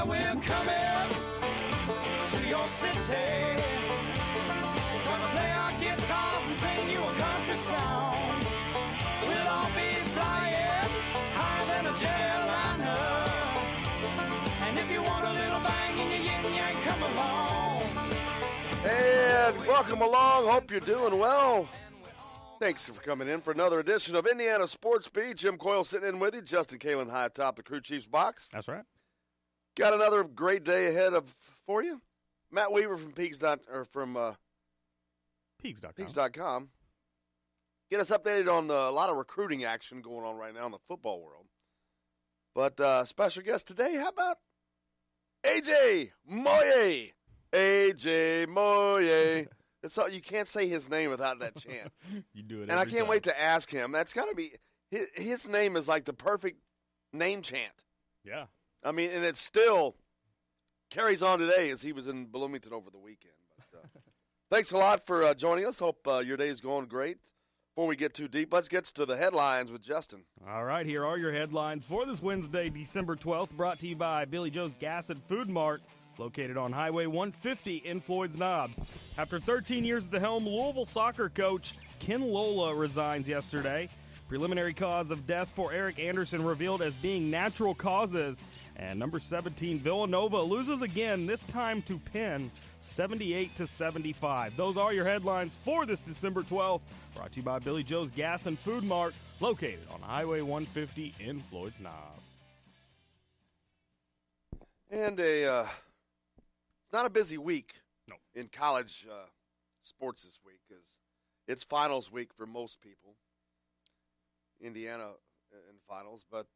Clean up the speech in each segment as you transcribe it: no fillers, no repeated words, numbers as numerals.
Well, we're coming to your city. Gonna play our guitars and sing you a country song. We'll all be flying higher than a jetliner. And if you want a little bang in your yin yang, come along. And welcome along. Hope you're doing well. Thanks for coming in for another edition of Indiana Sports Beat. Jim Coyle sitting in with you. Justin Kalen high atop the Crew Chiefs box. That's right. Got another great day ahead for you. Matt Weaver from Peegs.com. Peegs.com. Get us updated on a lot of recruiting action going on right now in the football world. But special guest today, how about A.J. Moye? A.J. Moye. It's all, you can't say his name without that chant. You do it and I every can't time. wait to ask him. That's got to be his name is like the perfect name chant. Yeah. I mean, and it still carries on today as he was in Bloomington over the weekend. But, thanks a lot for joining us. Hope your day is going great. Before we get too deep, let's get to the headlines with Justin. All right, here are your headlines for this Wednesday, December 12th, brought to you by Billy Joe's Gas and Food Mart, located on Highway 150 in Floyd's Knobs. After 13 years at the helm, Louisville soccer coach Ken Lola resigns yesterday. Preliminary cause of death for Eric Anderson revealed as being natural causes. And number 17, Villanova loses again, this time to Penn, 78-75. Those are your headlines for this December 12th, brought to you by Billy Joe's Gas and Food Mart, located on Highway 150 in Floyd's Knobs. And it's not a busy week No. in college sports this week because it's finals week for most people. Indiana in finals, but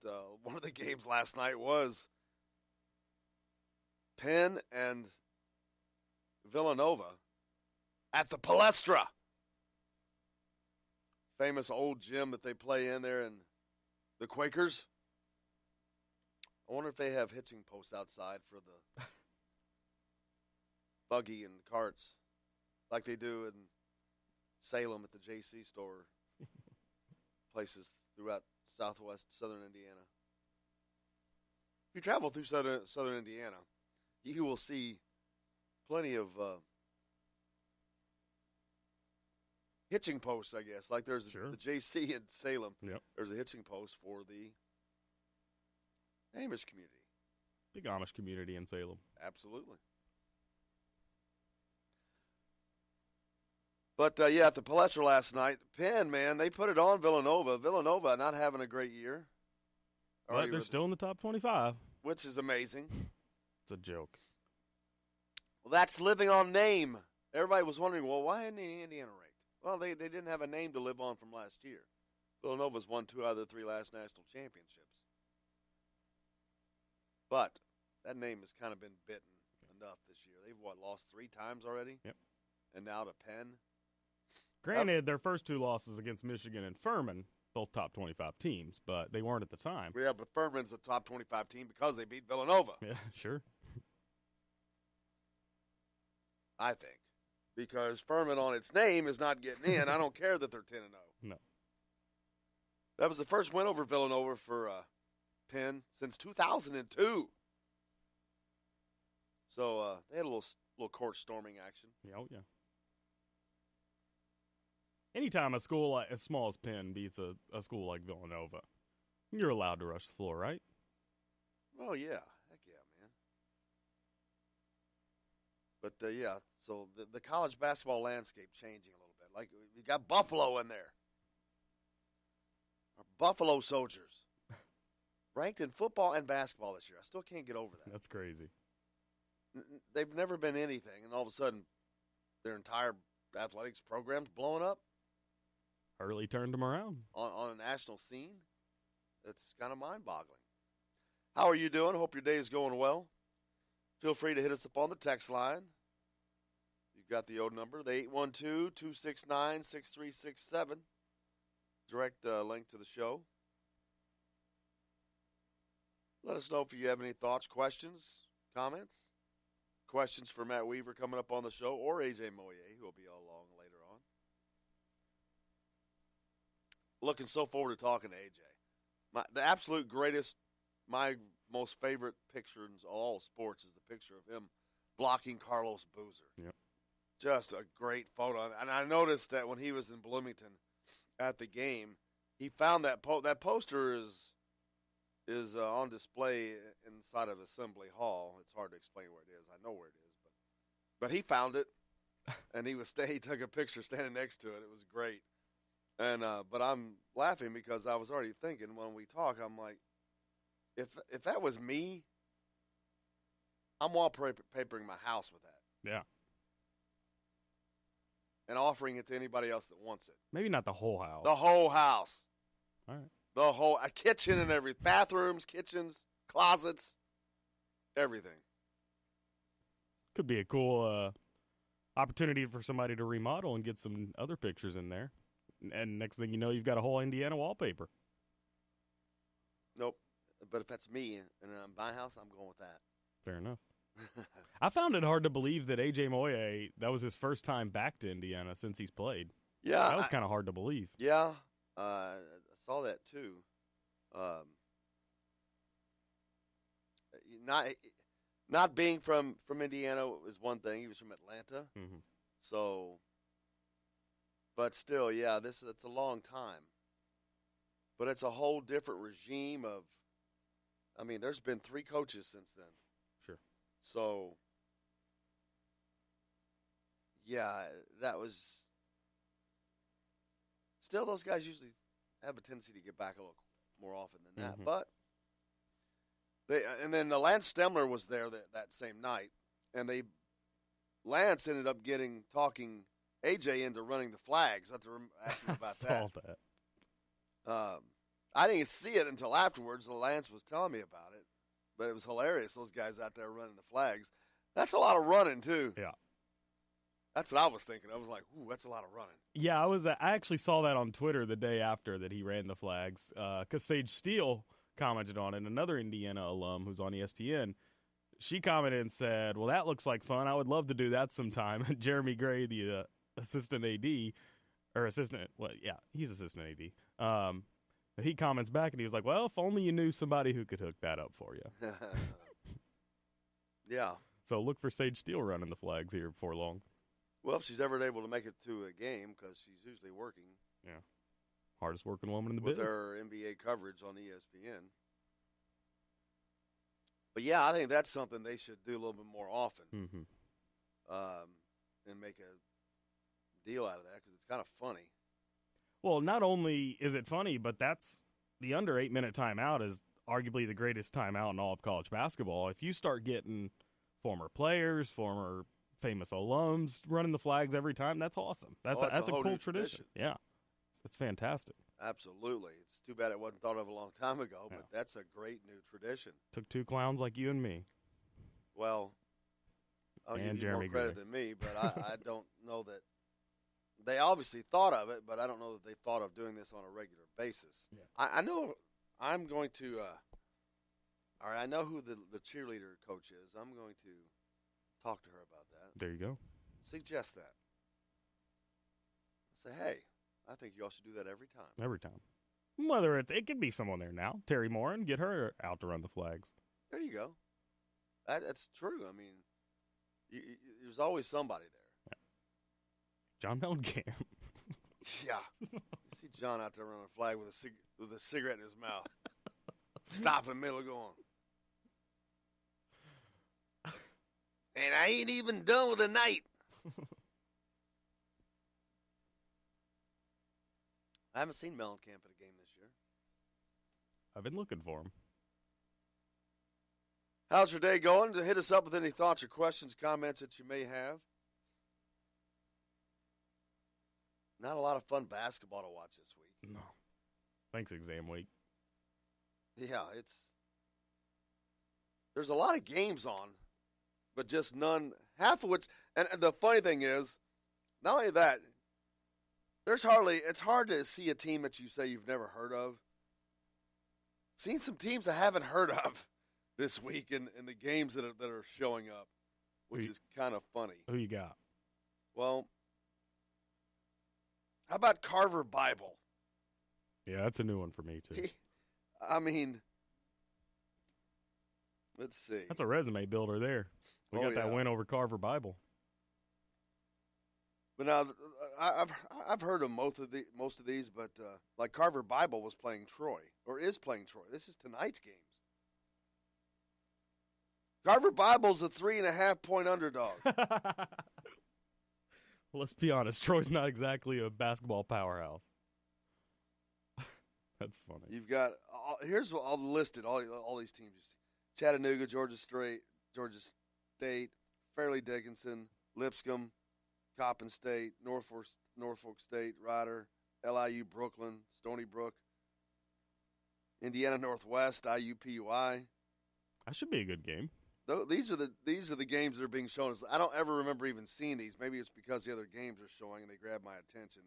one of the games last night was Penn and Villanova at the Palestra. Famous old gym that they play in there in the Quakers. I wonder if they have hitching posts outside for the buggy and carts like they do in Salem at the JC store. Places throughout southern Indiana. If you travel through southern Indiana, you will see plenty of hitching posts, I guess. Like there's Sure. the JC in Salem. Yep. There's a hitching post for the Amish community. Big Amish community in Salem. Absolutely. But, at the Palestra last night, Penn, man, they put it on Villanova. Villanova not having a great year. But they're still in the top 25. Which is amazing. It's a joke. Well, that's living on name. Everybody was wondering, well, why isn't Indiana ranked? Well, they didn't have a name to live on from last year. Villanova's won 2 out of the 3 last national championships. But that name has kind of been bitten enough this year. They've, lost 3 times already? Yep. And now to Penn. Granted, their first 2 losses against Michigan and Furman, both top 25 teams, but they weren't at the time. Yeah, but Furman's a top 25 team because they beat Villanova. Yeah, sure. I think. Because Furman on its name is not getting in. I don't care that they're 10-0. No. That was the first win over Villanova for Penn since 2002. So they had a little court storming action. Yeah, oh, yeah. Anytime a school as small as Penn beats a school like Villanova, you're allowed to rush the floor, right? Oh, yeah. Heck yeah, man. But, so the college basketball landscape changing a little bit. Like, we got Buffalo in there. Our Buffalo Soldiers. Ranked in football and basketball this year. I still can't get over that. That's crazy. They've never been anything, and all of a sudden their entire athletics program's blowing up Hurley turned them around. on a national scene. It's kind of mind-boggling. How are you doing? Hope your day is going well. Feel free to hit us up on the text line. You've got the old number, the 812-269-6367. Direct link to the show. Let us know if you have any thoughts, questions, comments. Questions for Matt Weaver coming up on the show, or A.J. Moye, who will be all along later on. Looking so forward to talking to A.J. The absolute greatest, my most favorite picture in all sports is the picture of him blocking Carlos Boozer. Yep. Just a great photo. And I noticed that when he was in Bloomington at the game, he found that that poster is on display inside of Assembly Hall. It's hard to explain where it is. I know where it is, but he found it, and he took a picture standing next to it. It was great. And but I'm laughing because I was already thinking when we talk, I'm like, if that was me, I'm wallpapering my house with that. Yeah. And offering it to anybody else that wants it. Maybe not the whole house. The whole house. All right. The whole a kitchen and everything. Bathrooms, kitchens, closets, everything. Could be a cool opportunity for somebody to remodel and get some other pictures in there. And next thing you know, you've got a whole Indiana wallpaper. Nope. But if that's me and I'm my house, I'm going with that. Fair enough. I found it hard to believe that A.J. Moye, that was his first time back to Indiana since he's played. Yeah. That was kind of hard to believe. Yeah. I saw that too. Not being from Indiana is one thing. He was from Atlanta. Mm-hmm. So, but still, yeah, it's a long time. But it's a whole different regime of, I mean, there's been 3 coaches since then. Sure. So, yeah, that was, still those guys usually have a tendency to get back a little more often than that. Mm-hmm. But, and then Lance Stemler was there that same night, and Lance ended up talking AJ into running the flags. I have to ask him about saw that. I didn't see it until afterwards. Lance was telling me about it, but it was hilarious. Those guys out there running the flags. That's a lot of running too. Yeah. That's what I was thinking. I was like, ooh, that's a lot of running. Yeah, I actually saw that on Twitter the day after that he ran the flags because Sage Steele commented on it, another Indiana alum who's on ESPN. She commented and said, well, that looks like fun. I would love to do that sometime. Jeremy Gray, the assistant AD, or assistant, well, yeah, he's assistant AD. He comments back and he was like, well, if only you knew somebody who could hook that up for you. Yeah. So look for Sage Steele running the flags here before long. Well, if she's ever able to make it to a game, because she's usually working. Yeah. Hardest working woman in the with biz. her NBA coverage on ESPN. But, yeah, I think that's something they should do a little bit more often. Mm-hmm. And make a deal out of that, because it's kind of funny. Well, not only is it funny, but that's the under 8-minute timeout is arguably the greatest timeout in all of college basketball. If you start getting former players, former famous alums running the flags every time, that's awesome. That's a cool tradition. Yeah, it's fantastic. Absolutely. It's too bad it wasn't thought of a long time ago, but Yeah. that's a great new tradition. Took 2 clowns like you and me. Well, I'll And give you Jeremy more credit Gray. than me, but I don't know that they obviously thought of it, but I don't know that they thought of doing this on a regular basis. Yeah. I know I'm going to all right, I know who the cheerleader coach is. I'm going to talk to her about that. There you go. Suggest that. Say, hey, I think y'all should do that every time. Every time. Whether it could be someone there now. Terry Morin, get her out to run the flags. There you go. That's true. I mean, there's always somebody there. John Mellencamp. Yeah. You see John out there running a flag with a cigarette in his mouth. Stop in the middle of going. And I ain't even done with the night. I haven't seen Mellencamp at a game this year. I've been looking for him. How's your day going? Hit us up with any thoughts or questions, comments that you may have. Not a lot of fun basketball to watch this week. No. Thanks, exam week. Yeah, there's a lot of games on, but just none, half of which, and the funny thing is, not only that, it's hard to see a team that you say you've never heard of. Seen some teams I haven't heard of this week in the games that are showing up, which is kind of funny. Who you got? Well, how about Carver Bible? Yeah, that's a new one for me, too. I mean, Let's see. That's a resume builder there. We got that win over Carver Bible. But now I've heard of most of these, but like Carver Bible was playing Troy or is playing Troy. This is tonight's games. Carver Bible's a 3.5-point underdog. Well, let's be honest. Troy's not exactly a basketball powerhouse. That's funny. You've got here's all listed all these teams: Chattanooga, Georgia State, Fairleigh Dickinson, Lipscomb, Coppin State, Norfolk State, Rider, LIU, Brooklyn, Stony Brook, Indiana Northwest, IUPUI. That should be a good game. These are the games that are being shown. I don't ever remember even seeing these. Maybe it's because the other games are showing and they grab my attention.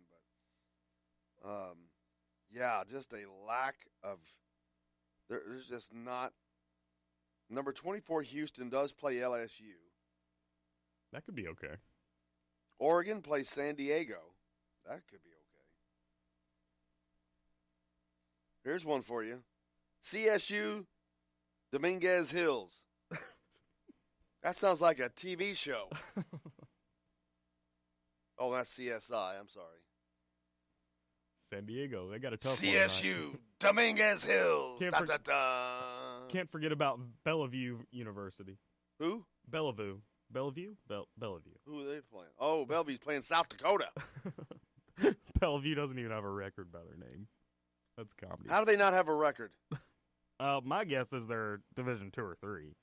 But, yeah, just a lack of. There's just not. Number 24, Houston does play LSU. That could be okay. Oregon plays San Diego. That could be okay. Here's one for you. CSU, Dominguez Hills. That sounds like a TV show. Oh, that's CSI. I'm sorry. San Diego. They got a tough CSU, one. Dominguez Hills. Can't forget about Bellevue University. Who? Bellevue. Bellevue? Bellevue. Who are they playing? Oh, Bellevue's playing South Dakota. Bellevue doesn't even have a record by their name. That's comedy. How do they not have a record? My guess is they're Division 2 or 3.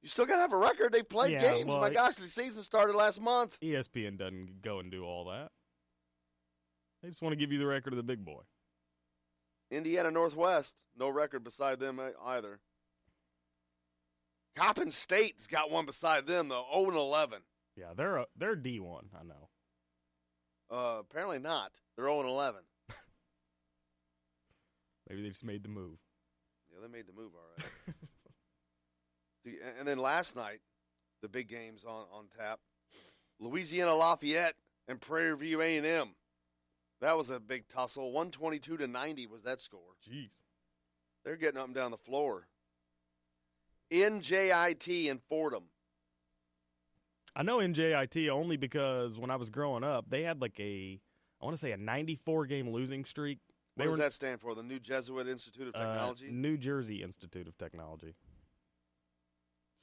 You still got to have a record. They played games. Well, my gosh, the season started last month. ESPN doesn't go and do all that. They just want to give you the record of the big boy. Indiana Northwest, no record beside them either. Coppin State's got one beside them, though, 0-11. Yeah, they're D1, I know. Apparently not. They're 0-11. Maybe they just made the move. Yeah, they made the move, all right. And then last night, the big games on tap. Louisiana Lafayette and Prairie View A&M. That was a big tussle. 122-90 was that score. Jeez. They're getting up and down the floor. NJIT in Fordham. I know NJIT only because when I was growing up, they had like a 94-game losing streak. What does that stand for? The New Jesuit Institute of Technology? New Jersey Institute of Technology.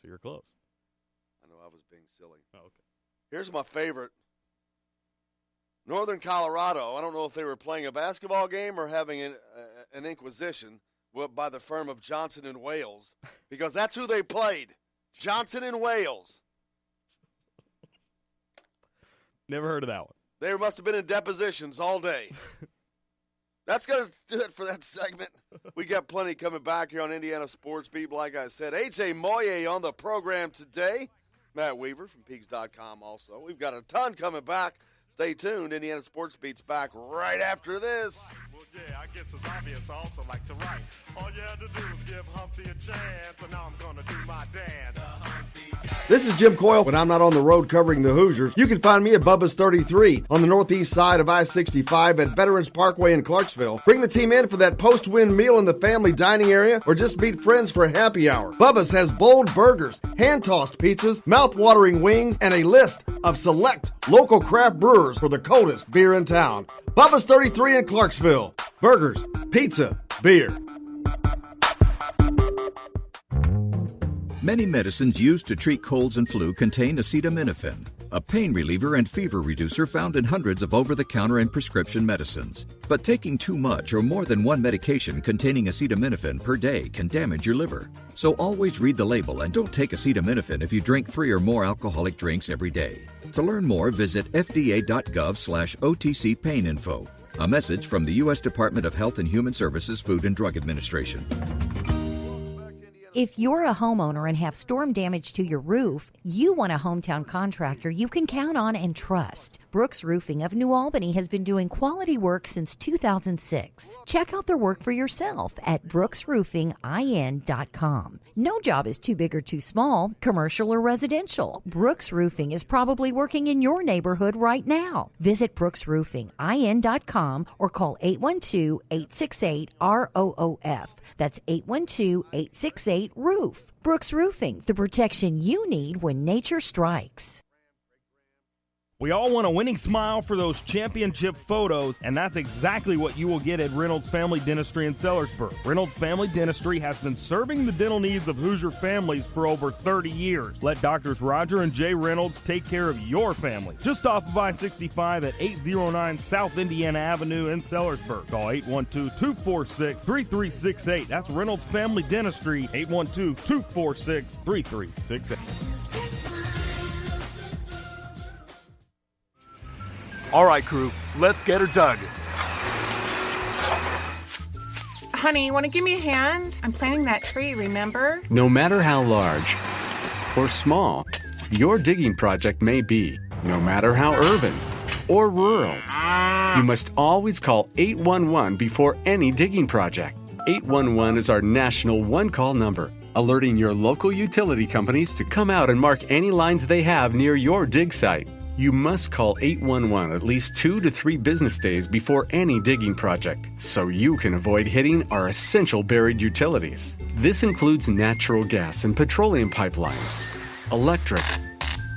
So you're close. I know I was being silly. Oh, okay. Here's my favorite. Northern Colorado. I don't know if they were playing a basketball game or having an inquisition by the firm of Johnson & Wales, because that's who they played. Johnson & Wales. Never heard of that one. They must have been in depositions all day. That's going to do it for that segment. We got plenty coming back here on Indiana Sports Beat. Like I said, A.J. Moye on the program today. Matt Weaver from Peaks.com also. We've got a ton coming back. Stay tuned. Indiana Sports Beat's back right after this. Well, yeah, I guess it's obvious I also like to write. All you had to do was give Humpty a chance, and now I'm going to do my dance. This is Jim Coyle. When I'm not on the road covering the Hoosiers, you can find me at Bubba's 33 on the northeast side of I-65 at Veterans Parkway in Clarksville. Bring the team in for that post-win meal in the family dining area, or just meet friends for happy hour. Bubba's has bold burgers, hand-tossed pizzas, mouth-watering wings, and a list of select local craft brewers for the coldest beer in town. Bubba's 33 in Clarksville. Burgers, pizza, beer. Many medicines used to treat colds and flu contain acetaminophen, a pain reliever and fever reducer found in hundreds of over-the-counter and prescription medicines. But taking too much or more than one medication containing acetaminophen per day can damage your liver. So always read the label and don't take acetaminophen if you drink 3 or more alcoholic drinks every day. To learn more, visit fda.gov/OTC pain info. A message from the U.S. Department of Health and Human Services Food and Drug Administration. If you're a homeowner and have storm damage to your roof, you want a hometown contractor you can count on and trust. Brooks Roofing of New Albany has been doing quality work since 2006. Check out their work for yourself at brooksroofingin.com. No job is too big or too small, commercial or residential. Brooks Roofing is probably working in your neighborhood right now. Visit brooksroofingin.com or call 812-868-ROOF. That's 812-868-ROOF. 888 ROOF. Brooks Roofing, the protection you need when nature strikes. We all want a winning smile for those championship photos, and that's exactly what you will get at Reynolds Family Dentistry in Sellersburg. Reynolds Family Dentistry has been serving the dental needs of Hoosier families for over 30 years. Let Doctors Roger and Jay Reynolds take care of your family. Just off of I-65 at 809 South Indiana Avenue in Sellersburg. Call 812-246-3368. That's Reynolds Family Dentistry, 812-246-3368. All right, crew, let's get her dug. Honey, want to give me a hand? I'm planting that tree, remember? No matter how large or small your digging project may be, no matter how urban or rural, you must always call 811 before any digging project. 811 is our national one-call number, alerting your local utility companies to come out and mark any lines they have near your dig site. You must call 811 at least 2 to 3 business days before any digging project, so you can avoid hitting our essential buried utilities. This includes natural gas and petroleum pipelines, electric,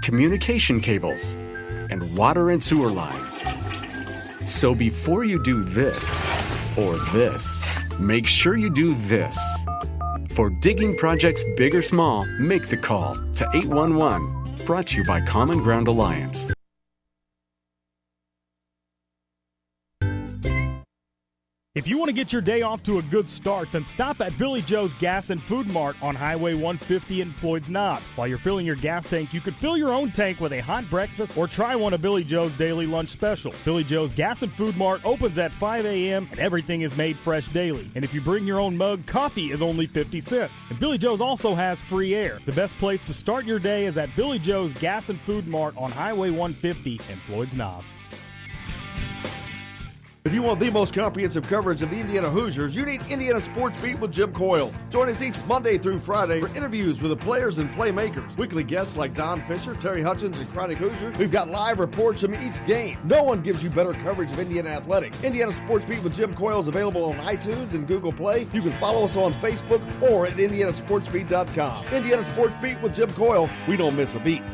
communication cables, and water and sewer lines. So before you do this or this, make sure you do this. For digging projects big or small, make the call to 811. Brought to you by Common Ground Alliance. If you want to get your day off to a good start, then stop at Billy Joe's Gas and Food Mart on Highway 150 in Floyd's Knobs. While you're filling your gas tank, you could fill your own tank with a hot breakfast or try one of Billy Joe's daily lunch special. Billy Joe's Gas and Food Mart opens at 5 a.m. and everything is made fresh daily. And if you bring your own mug, coffee is only 50 cents. And Billy Joe's also has free air. The best place to start your day is at Billy Joe's Gas and Food Mart on Highway 150 in Floyd's Knobs. If you want the most comprehensive coverage of the Indiana Hoosiers, you need Indiana Sports Beat with Jim Coyle. Join us each Monday through Friday for interviews with the players and playmakers. Weekly guests like Don Fisher, Terry Hutchins, and Chronic Hoosier. We've got live reports from each game. No one gives you better coverage of Indiana athletics. Indiana Sports Beat with Jim Coyle is available on iTunes and Google Play. You can follow us on Facebook or at indianasportsbeat.com. Indiana Sports Beat with Jim Coyle. We don't miss a beat.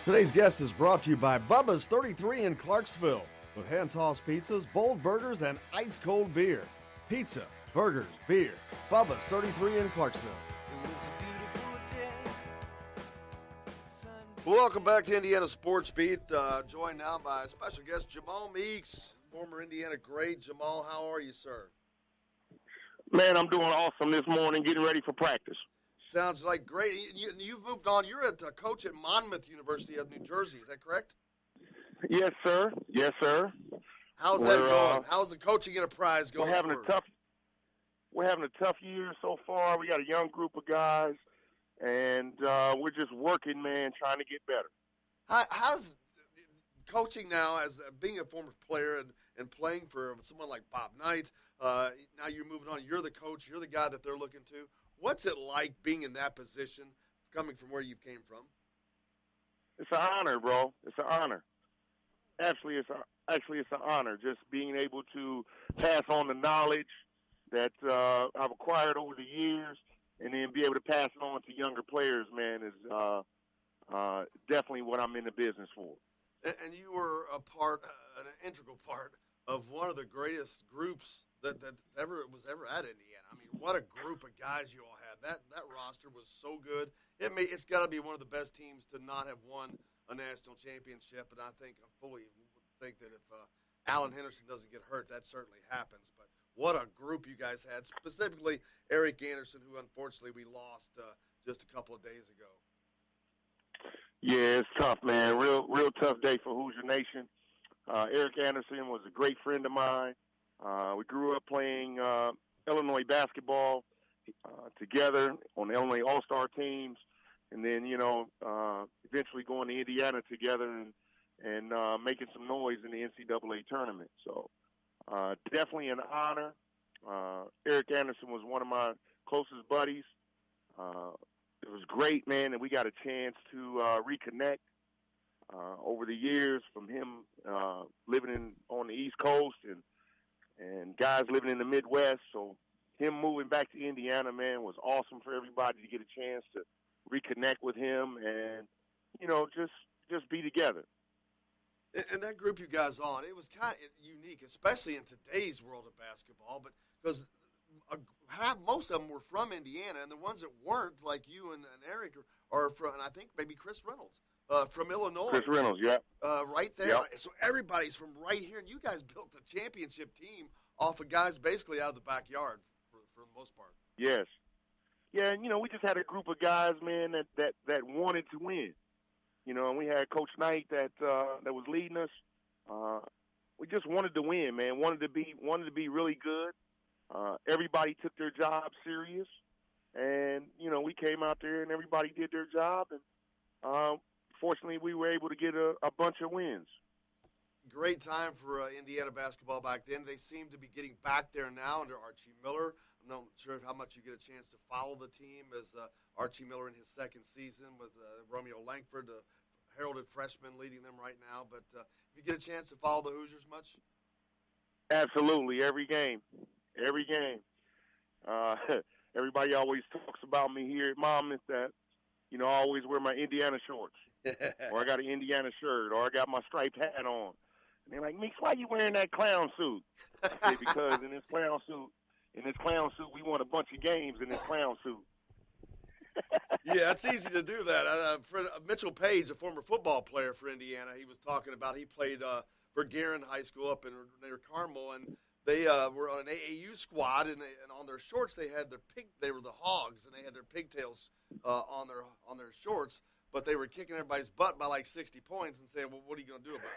Today's guest is brought to you by Bubba's 33 in Clarksville with hand-tossed pizzas, bold burgers, and ice-cold beer. Pizza, burgers, beer. Bubba's 33 in Clarksville. Welcome back to Indiana Sports Beat. Joined now by special guest Jamal Meeks, former Indiana great. Jamal, how are you, sir? Man, I'm doing awesome this morning, getting ready for practice. Sounds like great. You've moved on. You're a coach at Monmouth University of New Jersey. Is that correct? Yes, sir. Yes, sir. How's that going? How's the coaching enterprise going? We're having a tough year so far. We got a young group of guys, and we're just working, man, trying to get better. How's coaching now as being a former player and playing for someone like Bob Knight? Now you're moving on. You're the coach. You're the guy that they're looking to. What's it like being in that position, coming from where you came from? It's an honor, bro. It's an honor. Actually, it's an honor just being able to pass on the knowledge that I've acquired over the years, and then be able to pass it on to younger players. Man, is definitely what I'm in the business for. And you were an integral part of one of the greatest groups that was ever at Indiana. I mean, what a group of guys you all had. That roster was so good. It's got to be one of the best teams to not have won a national championship. And I fully think that if Alan Henderson doesn't get hurt, that certainly happens. But what a group you guys had, specifically Eric Anderson, who unfortunately we lost just a couple of days ago. Yeah, it's tough, man. Real tough day for Hoosier Nation. Eric Anderson was a great friend of mine. We grew up playing Illinois basketball together on the Illinois All-Star teams, and then, eventually going to Indiana together and making some noise in the NCAA tournament. So definitely an honor. Eric Anderson was one of my closest buddies. It was great, man, and we got a chance to reconnect. over the years from him living on the East Coast and guys living in the Midwest. So him moving back to Indiana, man, was awesome for everybody to get a chance to reconnect with him and, just be together. And that group you guys on, it was kind of unique, especially in today's world of basketball, but because most of them were from Indiana, and the ones that weren't, like you and Eric, are from, and I think maybe Chris Reynolds, from Illinois. Chris Reynolds, yeah. Right there. Yep. So everybody's from right here, and you guys built a championship team off of guys basically out of the backyard for the most part. Yes. Yeah, and, we just had a group of guys, man, that wanted to win. And we had Coach Knight that was leading us. We just wanted to win, man. Wanted to be really good. Everybody took their job serious, and we came out there and everybody did their job, and fortunately we were able to get a bunch of wins. Great time for Indiana basketball back then. They seem to be getting back there now under Archie Miller. I'm not sure how much you get a chance to follow the team as Archie Miller in his second season with Romeo Langford, the heralded freshman, leading them right now. But if you get a chance to follow the Hoosiers much? Absolutely, every game. Everybody always talks about me here at Mom that, I always wear my Indiana shorts, or I got an Indiana shirt, or I got my striped hat on. And they're like, Meeks, why you wearing that clown suit? I say, because in this clown suit, we won a bunch of games in this clown suit. Yeah, it's easy to do that. Mitchell Page, a former football player for Indiana, he was talking about he played for Guerin High School up near Carmel, and they were on an AAU squad, and on their shorts they were the Hogs, and they had their pigtails on their shorts, but they were kicking everybody's butt by like 60 points and saying, well, what are you going to do about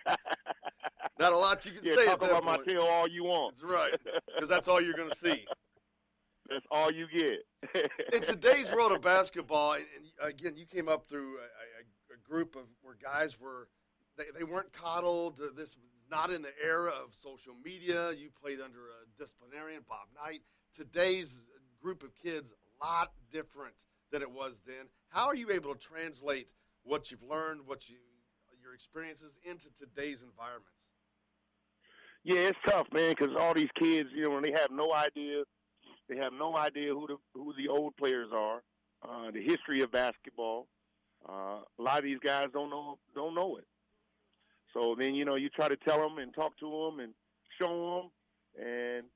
it? Not a lot you can say at that talk about point. my tail all you want. That's right, because that's all you're going to see. That's all you get. In today's world of basketball, and again, you came up through a group of where guys they weren't coddled. This was not in the era of social media. You played under a disciplinarian, Bob Knight. Today's group of kids, a lot different than it was then. How are you able to translate what you've learned, your experiences into today's environments? Yeah, it's tough, man, because all these kids, when they have no idea. They have no idea who the old players are, the history of basketball. A lot of these guys don't know it. So then you try to tell them and talk to them and show them, and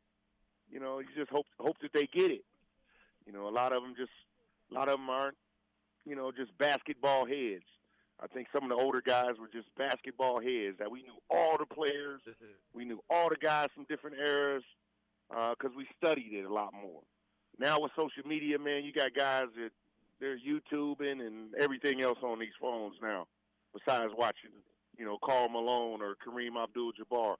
you just hope that they get it. A lot of them aren't just basketball heads. I think some of the older guys were just basketball heads. That we knew all the players, we knew all the guys from different eras. Because we studied it a lot more. Now with social media, man, you got guys that they're YouTubing and everything else on these phones now, besides watching, Karl Malone or Kareem Abdul-Jabbar.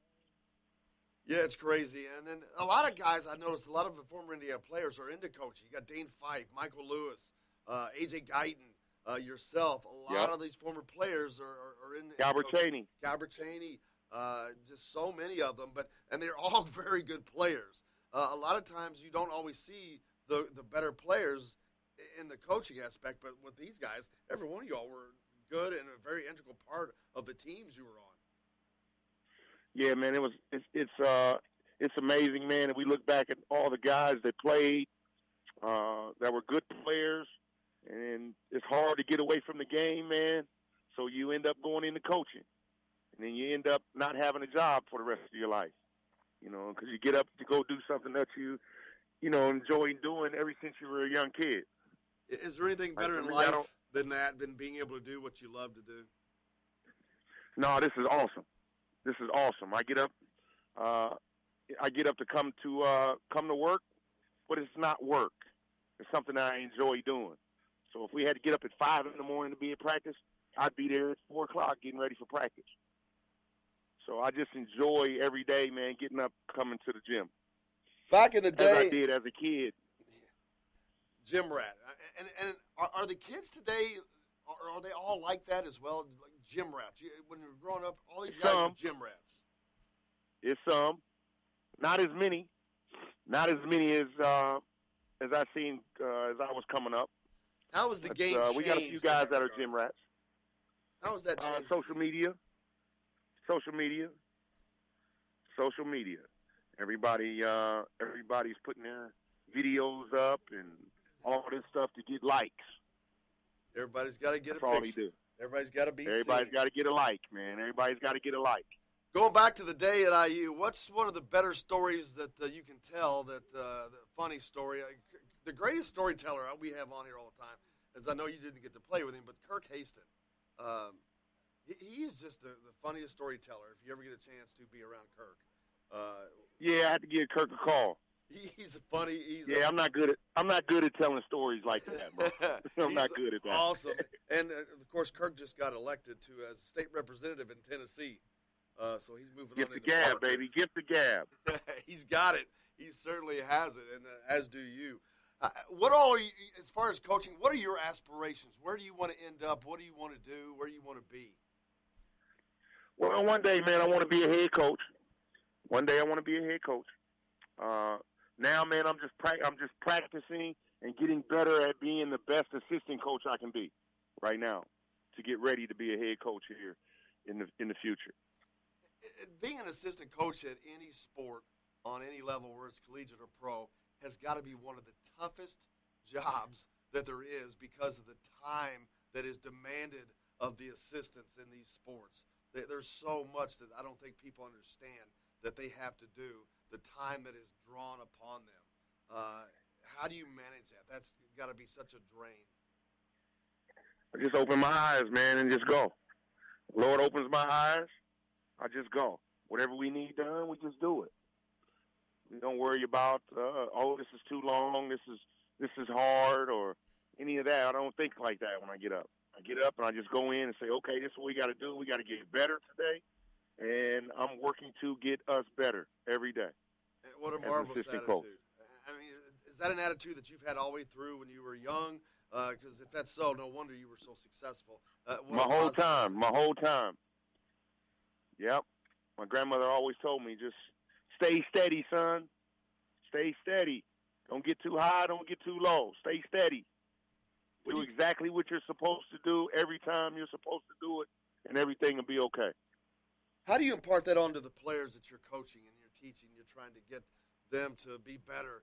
Yeah, it's crazy. And then a lot of guys, I noticed a lot of the former Indiana players are into coaching. You got Dane Fife, Michael Lewis, A.J. Guyton, yourself. A lot of these former players are in. Galbert Cheney. Just so many of them, and they're all very good players. A lot of times you don't always see the better players in the coaching aspect, but with these guys, every one of y'all were good and a very integral part of the teams you were on. Yeah, man, it's amazing, man. And we look back at all the guys that played, that were good players, and it's hard to get away from the game, man. So you end up going into coaching. And then you end up not having a job for the rest of your life, because you get up to go do something that you enjoy doing ever since you were a young kid. Is there anything better in life than that, than being able to do what you love to do? No, this is awesome. I get up to come to work, but it's not work. It's something that I enjoy doing. So if we had to get up at 5 a.m. to be at practice, I'd be there at 4 o'clock getting ready for practice. So I just enjoy every day, man, getting up, coming to the gym. Back in the day, as I did as a kid. Gym rat. And are the kids today, are they all like that as well? Like gym rats. When you were growing up, all these guys were gym rats. It's some. Not as many. Not as many as I seen as I was coming up. How was the game we got a few guys that are gym rats. How was that changed? Social media. Everybody's putting their videos up and all this stuff to get likes. Everybody's got to get That's a all picture. they do. Everybody's got to be Everybody's seen. got to get a like, man. Everybody's got to get a like. Going back to the day at IU, what's one of the better stories that you can tell, the funny story? The greatest storyteller we have on here all the time, as I know you didn't get to play with him, but Kirk Haston. He is just the funniest storyteller if you ever get a chance to be around Kirk. Yeah, I had to give Kirk a call. He's funny. I'm not good at telling stories like that, bro. I'm not good at that. Awesome. And, of course, Kirk just got elected to as state representative in Tennessee. So he's moving on. Get the gab, baby. Get the gab. He's got it. He certainly has it, and as do you. What all are you, as far as coaching, what are your aspirations? Where do you want to end up? What do you want to do? Where do you want to be? Well, one day, man, I want to be a head coach. Now, man, I'm just practicing and getting better at being the best assistant coach I can be right now to get ready to be a head coach here in the future. Being an assistant coach at any sport on any level, whether it's collegiate or pro, has got to be one of the toughest jobs that there is because of the time that is demanded of the assistants in these sports. There's so much that I don't think people understand that they have to do, the time that is drawn upon them. How do you manage that? That's got to be such a drain. I just open my eyes, man, and just go. Lord opens my eyes, I just go. Whatever we need done, we just do it. We don't worry about, this is too long, this is hard, or any of that. I don't think like that when I get up. I get up and I just go in and say, okay, this is what we got to do. We got to get better today, and I'm working to get us better every day. What a marvelous attitude. Coach. I mean, is that an attitude that you've had all the way through when you were young? Because if that's so, no wonder you were so successful. My whole time. Yep. My grandmother always told me, just stay steady, son. Stay steady. Don't get too high, don't get too low. Stay steady. Do exactly what you're supposed to do every time you're supposed to do it, and everything will be okay. How do you impart that on to the players that you're coaching and you're teaching? You're trying to get them to be better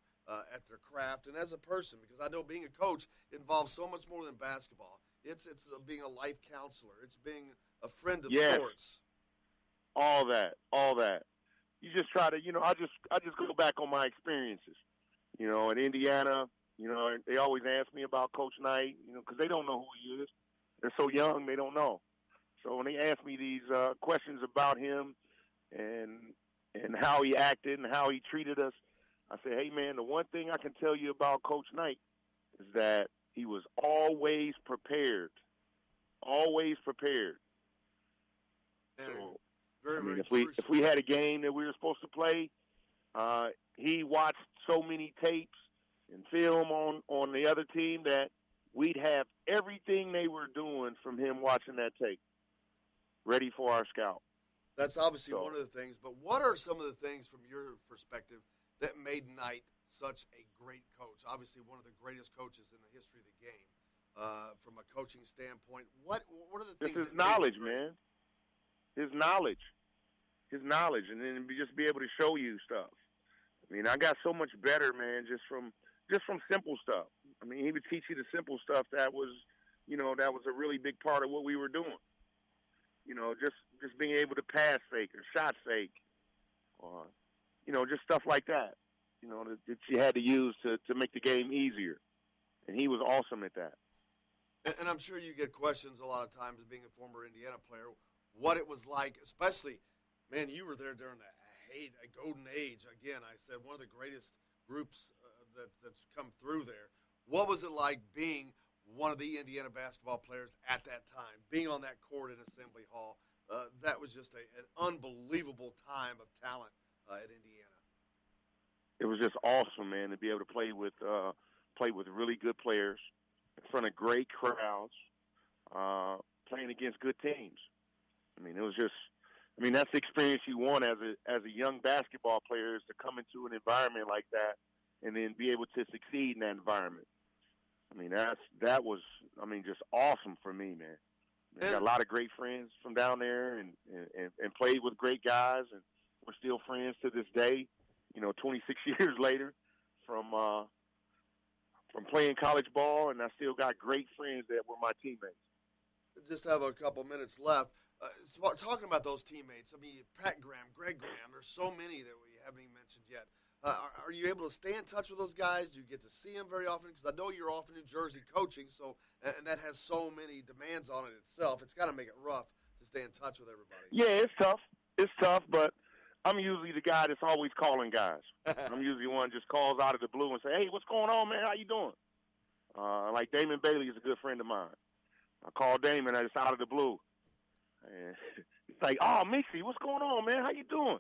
at their craft and as a person, because I know being a coach involves so much more than basketball. It's being a life counselor. It's being a friend of sports. All that. You just try to, I just go back on my experiences. In Indiana, they always ask me about Coach Knight, because they don't know who he is. They're so young, they don't know. So when they ask me these questions about him and how he acted and how he treated us, I say, hey, man, the one thing I can tell you about Coach Knight is that he was always prepared. Always prepared. So, if we had a game that we were supposed to play, he watched so many tapes and film on the other team that we'd have everything they were doing from him watching that tape ready for our scout. That's obviously one of the things, but what are some of the things from your perspective that made Knight such a great coach? Obviously one of the greatest coaches in the history of the game. From a coaching standpoint, what are the things? Just his knowledge, man. His knowledge, and then just be able to show you stuff. I mean, I got so much better, man, just from simple stuff. I mean, he would teach you the simple stuff that was a really big part of what we were doing. Just being able to pass fake or shot fake, or just stuff like that. That you had to use to make the game easier, and he was awesome at that. And I'm sure you get questions a lot of times, being a former Indiana player, what it was like, especially, man, you were there during a golden age. Again, I said one of the greatest groups that's come through there. What was it like being one of the Indiana basketball players at that time, being on that court in Assembly Hall? That was just an unbelievable time of talent at Indiana. It was just awesome, man, to be able to play with really good players in front of great crowds, playing against good teams. I mean, that's the experience you want as a young basketball player, is to come into an environment like that and then be able to succeed in that environment. I mean, that was just awesome for me, man. I got a lot of great friends from down there and played with great guys, and we're still friends to this day, 26 years later from playing college ball, and I still got great friends that were my teammates. Just have a couple minutes left. Talking about those teammates, I mean, Pat Graham, Greg Graham, there's so many that we haven't even mentioned yet. Are you able to stay in touch with those guys? Do you get to see them very often? Because I know you're off in New Jersey coaching, and that has so many demands on it itself. It's got to make it rough to stay in touch with everybody. Yeah, it's tough. It's tough, but I'm usually the guy that's always calling guys. I'm usually one just calls out of the blue and say, "Hey, what's going on, man? How you doing?" Like Damon Bailey is a good friend of mine. I call Damon, and it's out of the blue. And he's like, "Oh, Mixie, what's going on, man? How you doing?"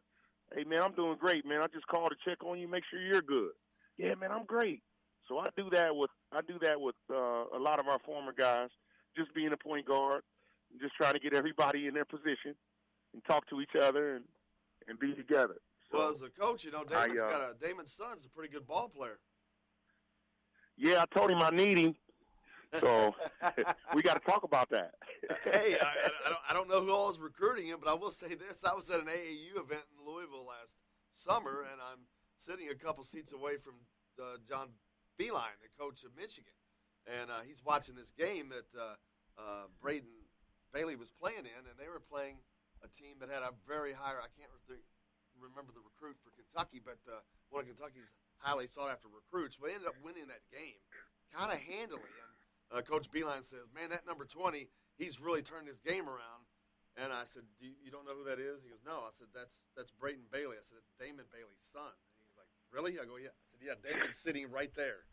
"Hey, man, I'm doing great, man. I just called to check on you, make sure you're good." "Yeah, man, I'm great." So I do that with a lot of our former guys, just being a point guard, just trying to get everybody in their position and talk to each other and be together. So, well, as a coach, Damon's son's a pretty good ball player. Yeah, I told him I need him. So we got to talk about that. Hey, I don't know who all is recruiting him, but I will say this. I was at an AAU event in Louisville last summer, and I'm sitting a couple seats away from John Beilein, the coach of Michigan. And he's watching this game that Braden Bailey was playing in, and they were playing a team that had a very high – I can't remember the recruit for Kentucky, but one of Kentucky's highly sought-after recruits. But they ended up winning that game kind of handily. And Coach Beilein says, "Man, that number 20, he's really turned his game around." And I said, you don't know who that is?" He goes, "No." I said, that's Braden Bailey. I said, "It's Damon Bailey's son." And he's like, "Really?" I go, "Yeah." I said, "Yeah, Damon's sitting right there."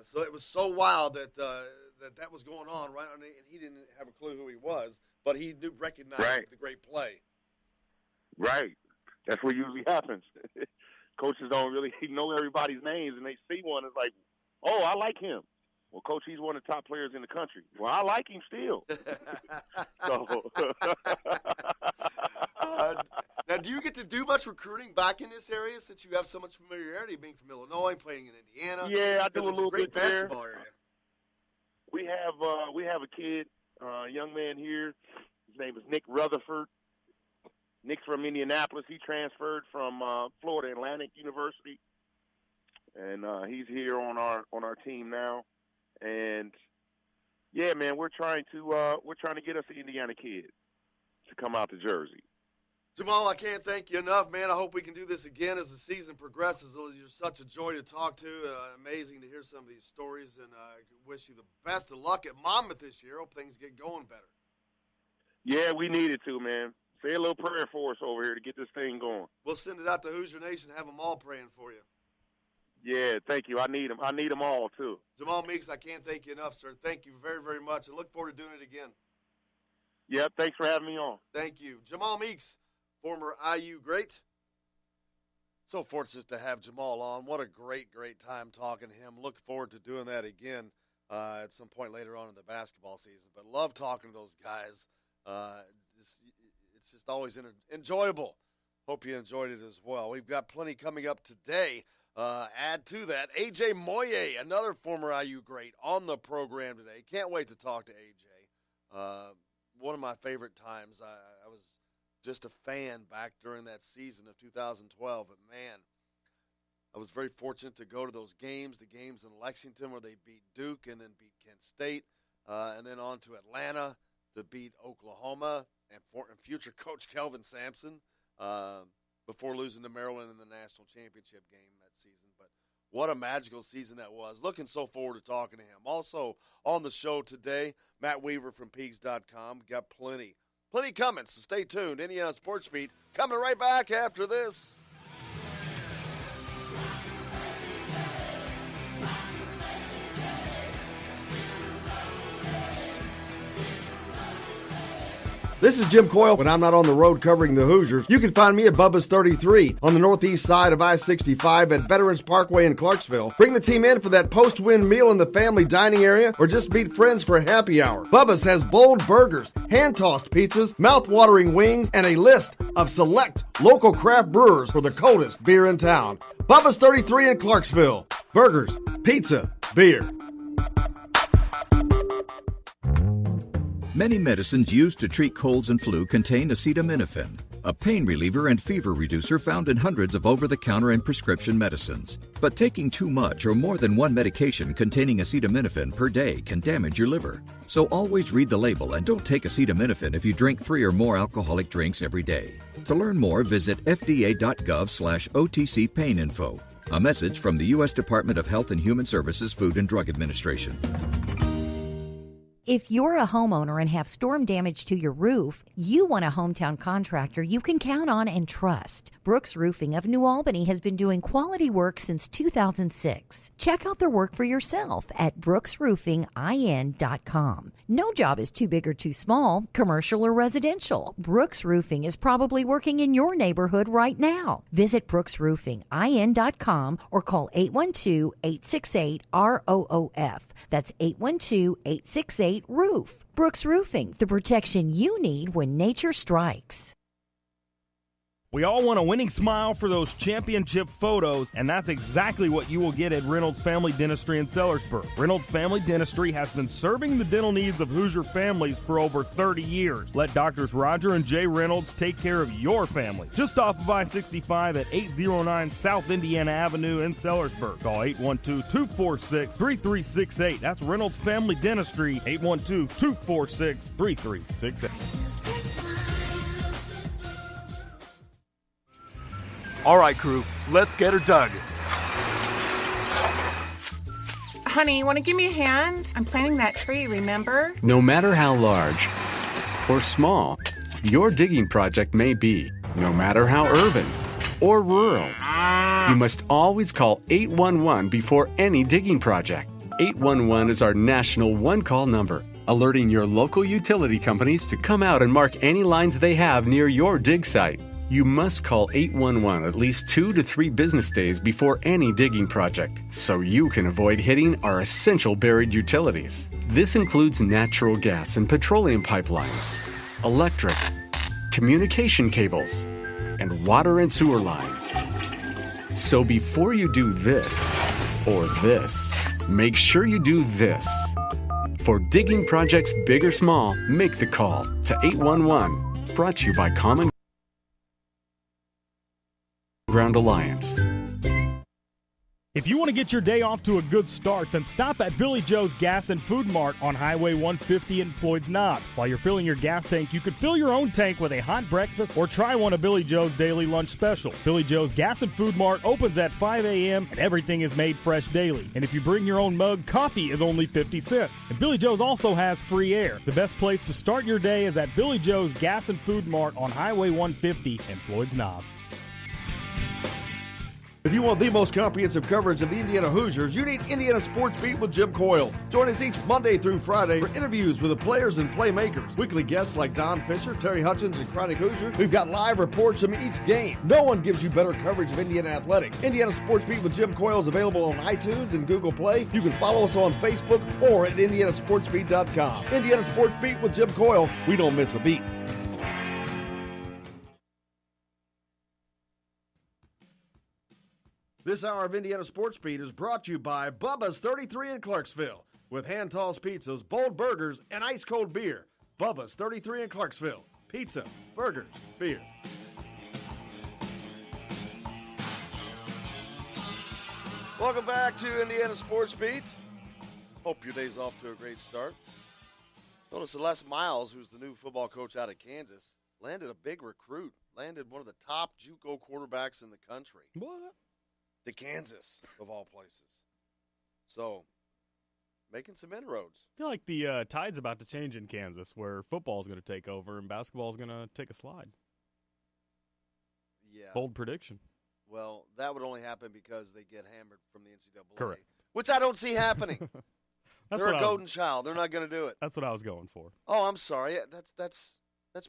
So it was so wild that that was going on, right? And he didn't have a clue who he was, but he recognized the great play. Right. That's what usually happens. Coaches don't really know everybody's names, and they see one and it's like, "Oh, I like him." "Well, Coach, he's one of the top players in the country." "Well, I like him still." Now, do you get to do much recruiting back in this area since you have so much familiarity being from Illinois, playing in Indiana? Yeah, I do a little bit there. Basketball area. We have a kid, a young man here. His name is Nick Rutherford. Nick's from Indianapolis. He transferred from Florida Atlantic University, and he's here on our team now. And yeah, man, we're trying to get us an Indiana kid to come out to Jersey. Jamal, I can't thank you enough, man. I hope we can do this again as the season progresses. You're such a joy to talk to. Amazing to hear some of these stories, and I wish you the best of luck at Monmouth this year. Hope things get going better. Yeah, we needed to, man. Say a little prayer for us over here to get this thing going. We'll send it out to Hoosier Nation. Have them all praying for you. Yeah, thank you. I need them. I need them all, too. Jamal Meeks, I can't thank you enough, sir. Thank you very, very much, and look forward to doing it again. Yeah, thanks for having me on. Thank you. Jamal Meeks, former IU great. So fortunate to have Jamal on. What a great, great time talking to him. Look forward to doing that again at some point later on in the basketball season. But love talking to those guys. It's just always enjoyable. Hope you enjoyed it as well. We've got plenty coming up today. Add to that, A.J. Moye, another former IU great, on the program today. Can't wait to talk to A.J. One of my favorite times. I was just a fan back during that season of 2012. But, man, I was very fortunate to go to those games, the games in Lexington where they beat Duke and then beat Kent State, and then on to Atlanta to beat Oklahoma and future coach Kelvin Sampson before losing to Maryland in the national championship game that season. But what a magical season that was. Looking so forward to talking to him. Also on the show today, Matt Weaver from Peegs.com. Got plenty coming, so stay tuned. Indiana Sports Beat coming right back after this. This is Jim Coyle. When I'm not on the road covering the Hoosiers, you can find me at Bubba's 33 on the northeast side of I-65 at Veterans Parkway in Clarksville. Bring the team in for that post-win meal in the family dining area or just meet friends for happy hour. Bubba's has bold burgers, hand-tossed pizzas, mouth-watering wings, and a list of select local craft brewers for the coldest beer in town. Bubba's 33 in Clarksville. Burgers, pizza, beer. Many medicines used to treat colds and flu contain acetaminophen, a pain reliever and fever reducer found in hundreds of over-the-counter and prescription medicines. But taking too much or more than one medication containing acetaminophen per day can damage your liver. So always read the label and don't take acetaminophen if you drink 3 or more alcoholic drinks every day. To learn more, visit fda.gov/OTC pain info. A message from the U.S. Department of Health and Human Services Food and Drug Administration. If you're a homeowner and have storm damage to your roof, you want a hometown contractor you can count on and trust. Brooks Roofing of New Albany has been doing quality work since 2006. Check out their work for yourself at brooksroofingin.com. No job is too big or too small, commercial or residential. Brooks Roofing is probably working in your neighborhood right now. Visit brooksroofingin.com or call 812-868-ROOF. That's 812-868-ROOF. Brooks Roofing, the protection you need when nature strikes. We all want a winning smile for those championship photos, and that's exactly what you will get at Reynolds Family Dentistry in Sellersburg. Reynolds Family Dentistry has been serving the dental needs of Hoosier families for over 30 years. Let Doctors Roger and Jay Reynolds take care of your family. Just off of I-65 at 809 South Indiana Avenue in Sellersburg. Call 812-246-3368. That's Reynolds Family Dentistry, 812-246-3368. All right, crew, let's get her dug. Honey, want to give me a hand? I'm planting that tree, remember? No matter how large or small your digging project may be, no matter how urban or rural, you must always call 811 before any digging project. 811 is our national one-call number, alerting your local utility companies to come out and mark any lines they have near your dig site. You must call 811 at least 2 to 3 business days before any digging project, so you can avoid hitting our essential buried utilities. This includes natural gas and petroleum pipelines, electric, communication cables, and water and sewer lines. So before you do this or this, make sure you do this. For digging projects big or small, make the call to 811. Brought to you by Common Ground Alliance. If you want to get your day off to a good start, then stop at Billy Joe's Gas and Food Mart on Highway 150 in Floyd's Knobs. While you're filling your gas tank, you could fill your own tank with a hot breakfast or try one of Billy Joe's daily lunch special. Billy Joe's Gas and Food Mart opens at 5 a.m. and everything is made fresh daily. And if you bring your own mug, coffee is only 50 cents. And Billy Joe's also has free air. The best place to start your day is at Billy Joe's Gas and Food Mart on Highway 150 in Floyd's Knobs. If you want the most comprehensive coverage of the Indiana Hoosiers, you need Indiana Sports Beat with Jim Coyle. Join us each Monday through Friday for interviews with the players and playmakers. Weekly guests like Don Fisher, Terry Hutchins, and Chronic Hoosier. We've got live reports from each game. No one gives you better coverage of Indiana athletics. Indiana Sports Beat with Jim Coyle is available on iTunes and Google Play. You can follow us on Facebook or at indianasportsbeat.com. Indiana Sports Beat with Jim Coyle. We don't miss a beat. This hour of Indiana Sports Beat is brought to you by Bubba's 33 in Clarksville. With hand-tossed pizzas, bold burgers, and ice-cold beer. Bubba's 33 in Clarksville. Pizza, burgers, beer. Welcome back to Indiana Sports Beat. Hope your day's off to a great start. Notice that Les Miles, who's the new football coach out of Kansas, landed a big recruit. Landed one of the top JUCO quarterbacks in the country. What? To Kansas, of all places. So, making some inroads. I feel like the tide's about to change in Kansas, where football's going to take over and basketball's going to take a slide. Yeah. Bold prediction. Well, that would only happen because they get hammered from the NCAA. Correct. Which I don't see happening. They're a golden child. They're not going to do it. That's what I was going for. Oh, I'm sorry. That's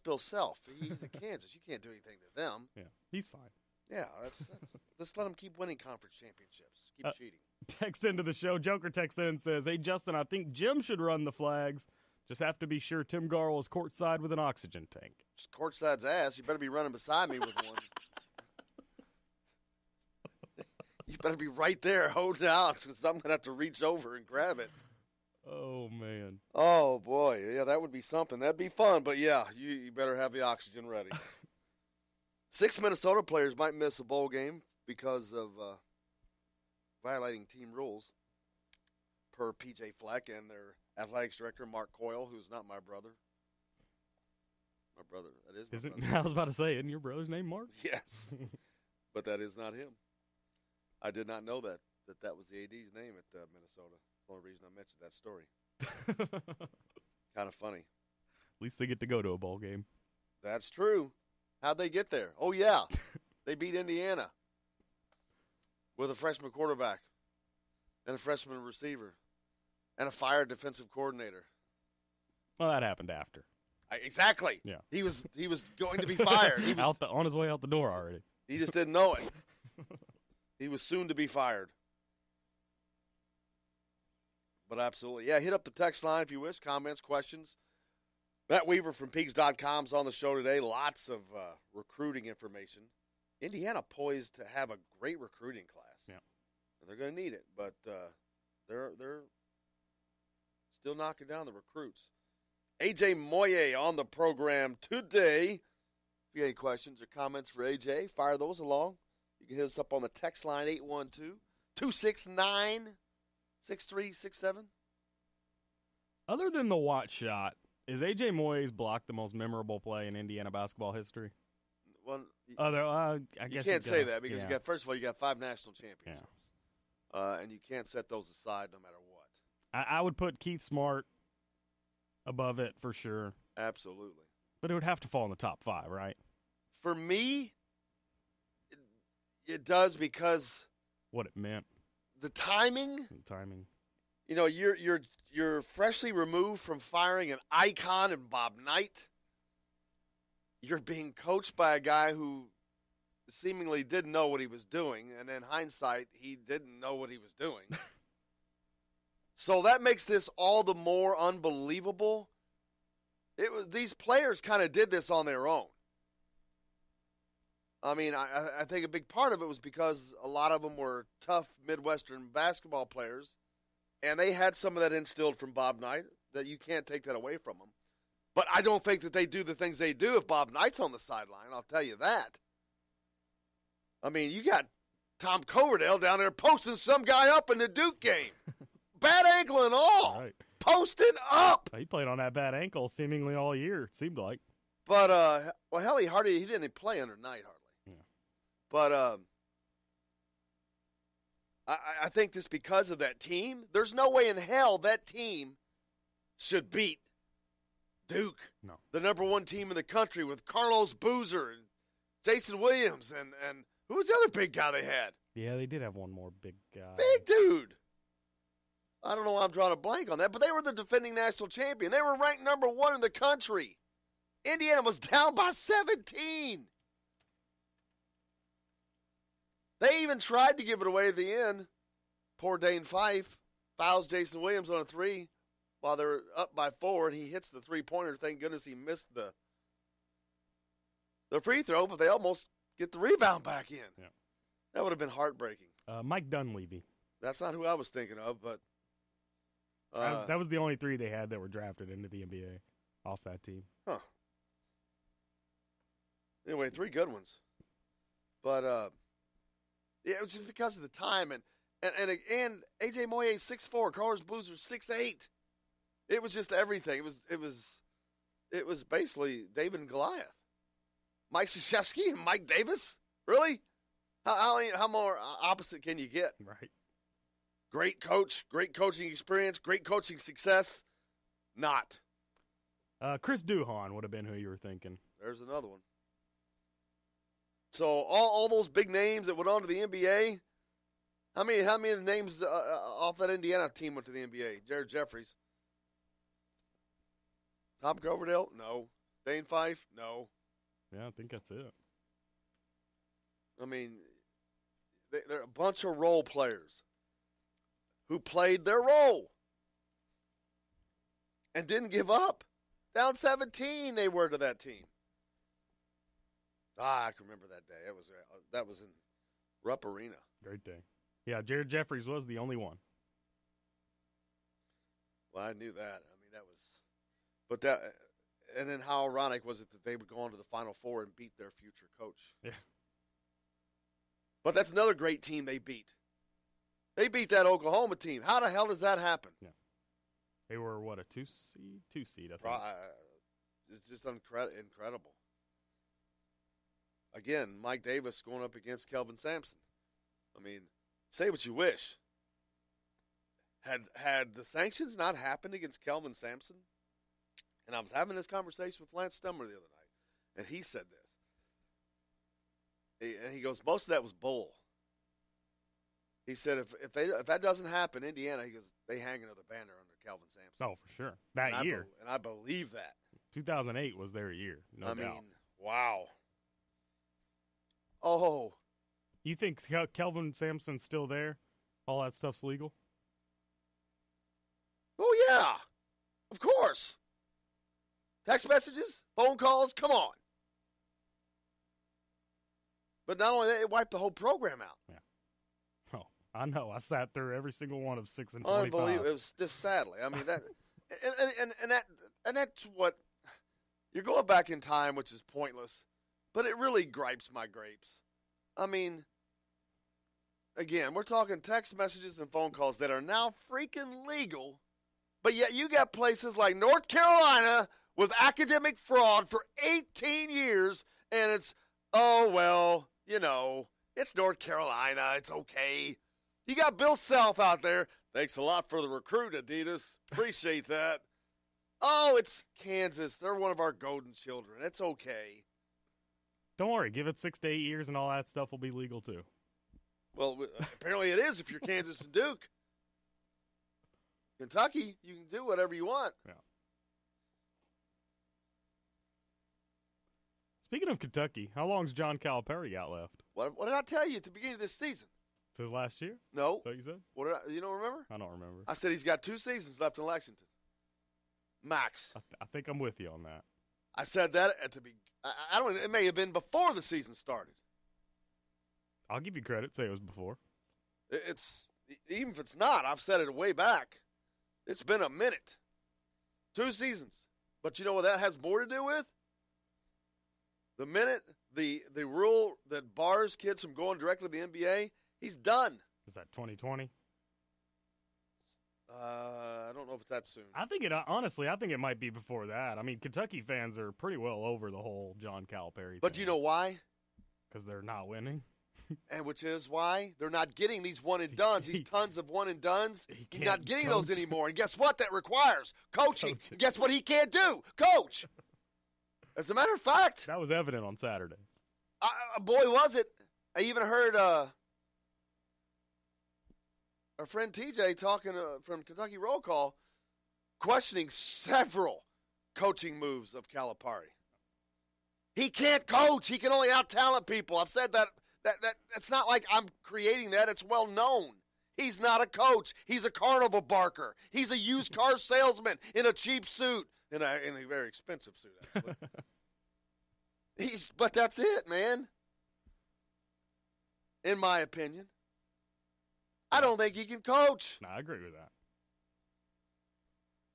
Bill Self. He's at Kansas. You can't do anything to them. Yeah, he's fine. Yeah, just let them keep winning conference championships. Keep cheating. Text into the show. Joker texts in and says, "Hey, Justin, I think Jim should run the flags. Just have to be sure Tim Garl is courtside with an oxygen tank." Just courtside's ass. You better be running beside me with one. You better be right there holding out because I'm going to have to reach over and grab it. Oh, man. Oh, boy. Yeah, that would be something. That'd be fun. But, yeah, you better have the oxygen ready. 6 Minnesota players might miss a bowl game because of violating team rules, per P.J. Fleck and their athletics director, Mark Coyle, who's not my brother. My brother. That is my brother. I was about to say, isn't your brother's name Mark? Yes. But that is not him. I did not know that was the AD's name at Minnesota. The only reason I mentioned that story. Kind of funny. At least they get to go to a bowl game. That's true. How'd they get there? Oh, yeah. They beat Indiana with a freshman quarterback and a freshman receiver and a fired defensive coordinator. Well, that happened after. Exactly. Yeah. He was going to be fired. He was on his way out the door already. He just didn't know it. He was soon to be fired. But absolutely. Yeah, hit up the text line if you wish. Comments, questions. Matt Weaver from Peaks.com is on the show today. Lots of recruiting information. Indiana poised to have a great recruiting class. Yeah. They're going to need it, but they're still knocking down the recruits. A.J. Moye on the program today. If you have any questions or comments for A.J., fire those along. You can hit us up on the text line, 812-269-6367. Other than the Watt shot, is A.J. Moye's block the most memorable play in Indiana basketball history? Well, I guess you can't say that because you got, first of all, you got 5 national championships. Yeah. And you can't set those aside no matter what. I would put Keith Smart above it for sure. Absolutely. But it would have to fall in the top 5, right? For me, it does because what it meant. The timing. You know, you're freshly removed from firing an icon in Bob Knight. You're being coached by a guy who seemingly didn't know what he was doing, and in hindsight, he didn't know what he was doing. So that makes this all the more unbelievable. These players kind of did this on their own. I mean, I think a big part of it was because a lot of them were tough Midwestern basketball players, and they had some of that instilled from Bob Knight, that you can't take that away from them. But I don't think that they do the things they do if Bob Knight's on the sideline, I'll tell you that. I mean, you got Tom Coverdale down there posting some guy up in the Duke game. Bad ankle and all. Right. Posted up. He played on that bad ankle seemingly all year, it seemed like. But, well, hell, he didn't play under Knight hardly. Yeah. But I think just because of that team, there's no way in hell that team should beat Duke, no, the number 1 team in the country with Carlos Boozer and Jason Williams and who was the other big guy they had? Yeah, they did have one more big guy. Big dude. I don't know why I'm drawing a blank on that, but they were the defending national champion. They were ranked number 1 in the country. Indiana was down by 17. They even tried to give it away at the end. Poor Dane Fife fouls Jason Williams on a 3 while they're up by 4, and he hits the 3-pointer. Thank goodness he missed the free throw, but they almost get the rebound back in. Yeah. That would have been heartbreaking. Mike Dunleavy. That's not who I was thinking of, but that was the only 3 they had that were drafted into the NBA off that team. Huh. Anyway, 3 good ones. But yeah, it was just because of the time and AJ Moye 6'4", Carlos Boozer 6'8". It was just everything. It was basically David and Goliath. Mike Krzyzewski and Mike Davis? Really? How more opposite can you get? Right. Great coach, great coaching experience, great coaching success. Not. Chris Duhon would have been who you were thinking. There's another one. So all those big names that went on to the NBA, how many of the names off that Indiana team went to the NBA? Jared Jeffries. Tom Coverdale? No. Dane Fife? No. Yeah, I think that's it. I mean, they're a bunch of role players who played their role and didn't give up. Down 17 they were to that team. I can remember that day. That was in Rupp Arena. Great day. Yeah, Jared Jeffries was the only one. Well, I knew that. I mean, that was, but that, and then how ironic was it that they would go on to the Final Four and beat their future coach? Yeah. But that's another great team they beat. They beat that Oklahoma team. How the hell does that happen? Yeah. They were, what, a 2-seed? 2-seed, I think. It's just incredible. Again, Mike Davis going up against Kelvin Sampson. I mean, say what you wish. Had the sanctions not happened against Kelvin Sampson, and I was having this conversation with Lance Stummer the other night, and he said this. And he goes, most of that was bull. He said, if that doesn't happen, Indiana, he goes, they hang another banner under Kelvin Sampson. Oh, for sure. That year. And I believe that. 2008 was their year, no doubt. I mean, wow. Oh. You think Kelvin Sampson's still there? All that stuff's legal? Oh, yeah. Of course. Text messages, phone calls, come on. But not only that, it wiped the whole program out. Yeah. Oh, I know. I sat through every single one of 6 and 25. Unbelievable. It was just sadly. I mean, that, and that's what, you're going back in time, which is pointless, but it really gripes my grapes. I mean, again, we're talking text messages and phone calls that are now freaking legal, but yet you got places like North Carolina with academic fraud for 18 years, and it's, oh, well, you know, it's North Carolina. It's okay. You got Bill Self out there. Thanks a lot for the recruit, Adidas. Appreciate that. Oh, it's Kansas. They're one of our golden children. It's okay. Don't worry. Give it 6 to 8 years, and all that stuff will be legal, too. Well, apparently it is if you're Kansas and Duke. Kentucky, you can do whatever you want. Yeah. Speaking of Kentucky, how long's John Calipari got left? What did I tell you at the beginning of this season? It's his last year? No. Is that what you said? You don't remember? I don't remember. I said he's got 2 seasons left in Lexington. Max. I think I'm with you on that. I said that at the beginning. I don't. It may have been before the season started. I'll give you credit. Say it was before. It's even if it's not. I've said it way back. It's been a minute. 2 seasons. But you know what that has more to do with? The minute the rule that bars kids from going directly to the NBA, he's done. Is that 2020? I don't know if it's that soon. I think it might be before that. I mean, Kentucky fans are pretty well over the whole John Calipari But thing. do you know why? Because they're not winning. And which is why they're not getting these one and dones, these tons of one and dones. He's not getting those anymore. And guess what? That requires coaching. Guess what he can't do? Coach. As a matter of fact, that was evident on Saturday. Boy, was it! I even heard our friend TJ talking from Kentucky Roll Call, questioning several coaching moves of Calipari. He can't coach. He can only out-talent people. I've said that. It's not like I'm creating that. It's well known. He's not a coach. He's a carnival barker. He's a used car salesman in a cheap suit. In a very expensive suit, actually. But that's it, man. In my opinion. I don't think he can coach. No, I agree with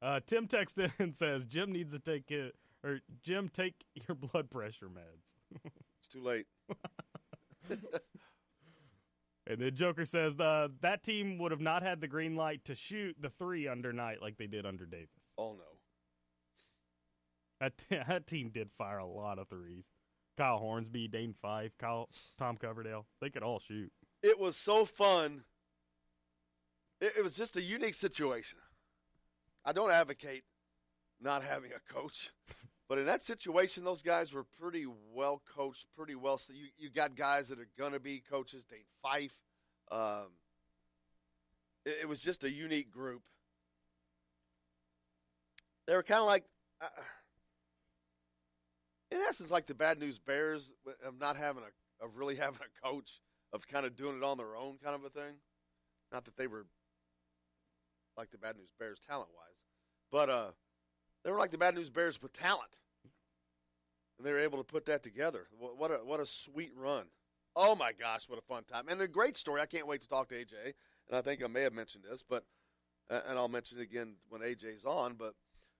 that. Tim texts in and says, Jim needs to take Jim, take your blood pressure meds. It's too late. And then Joker says that team would have not had the green light to shoot the 3 under Knight like they did under Davis. Oh, no. That team did fire a lot of threes. Kyle Hornsby, Dane Fife, Tom Coverdale. They could all shoot. It was so fun. It was just a unique situation. I don't advocate not having a coach. But in that situation, those guys were pretty well coached, pretty well. So you got guys that are going to be coaches, Dane Fife. It was just a unique group. They were kind of like, in essence, like the Bad News Bears of not having of really having a coach, of kind of doing it on their own kind of a thing. Not that they were like the Bad News Bears talent-wise, but they were like the Bad News Bears with talent, and they were able to put that together. What a sweet run! Oh my gosh, what a fun time, and a great story. I can't wait to talk to AJ, and I think I may have mentioned this, but and I'll mention it again when AJ's on, but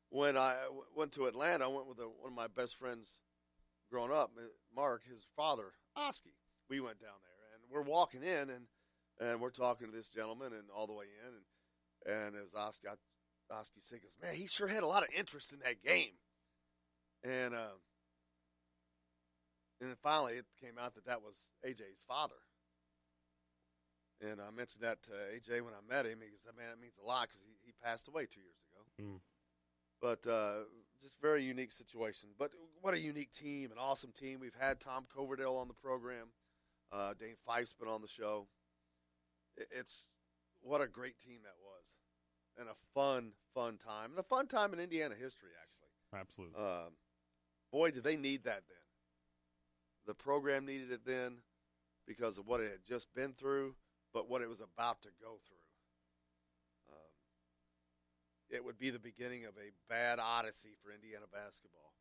when I went to Atlanta, I went with one of my best friends growing up, Mark, his father, Oski. We went down there, and we're walking in, and we're talking to this gentleman and all the way in, and as Oski said, goes, man, he sure had a lot of interest in that game. And then finally it came out that was AJ's father. And I mentioned that to AJ when I met him. He said, man, that means a lot because he passed away 2 years ago. Mm. But just very unique situation. But what a unique team, an awesome team. We've had Tom Coverdale on the program. Dane Fife's been on the show. It's what a great team that was. And a fun time. And a fun time in Indiana history, actually. Absolutely. Boy, did they need that then. The program needed it then because of what it had just been through, but what it was about to go through. It would be the beginning of a bad odyssey for Indiana basketball.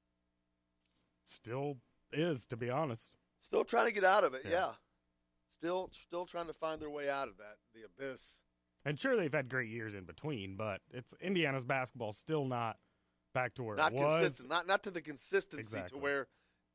Still is, to be honest. Still trying to get out of it, yeah. Still trying to find their way out of that, the abyss. And sure, they've had great years in between, but it's Indiana's basketball still not back to where it was. Consistent, not to the consistency to where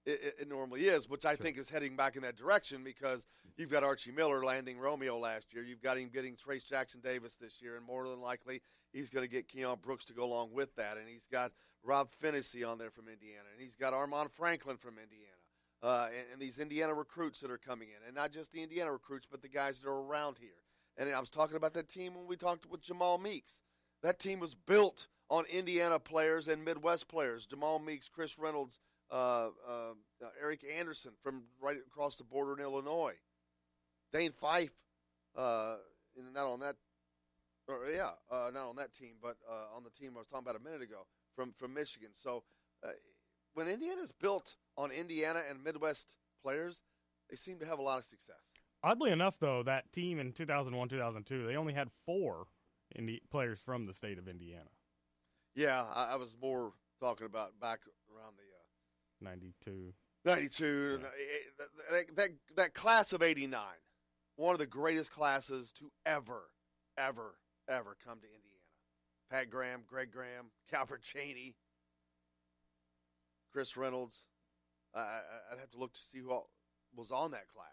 it normally is, which I think is heading back in that direction because you've got Archie Miller landing Romeo last year. You've got him getting Trace Jackson-Davis this year, and more than likely he's going to get Keon Brooks to go along with that. And he's got Rob Finney on there from Indiana, and he's got Armand Franklin from Indiana, and these Indiana recruits that are coming in, and not just the Indiana recruits, but the guys that are around here. And I was talking about that team when we talked with Jamal Meeks. That team was built on Indiana players and Midwest players. Jamal Meeks, Chris Reynolds, Eric Anderson from right across the border in Illinois. Dane Fife, not on that team, but on the team I was talking about a minute ago from Michigan. So when Indiana's built on Indiana and Midwest players, they seem to have a lot of success. Oddly enough, though, that team in 2001-2002, they only had 4 players from the state of Indiana. Yeah, I was more talking about back around the 92. Yeah. That class of 89, one of the greatest classes to ever come to Indiana. Pat Graham, Greg Graham, Calbert Cheney, Chris Reynolds. I'd have to look to see who all was on that class.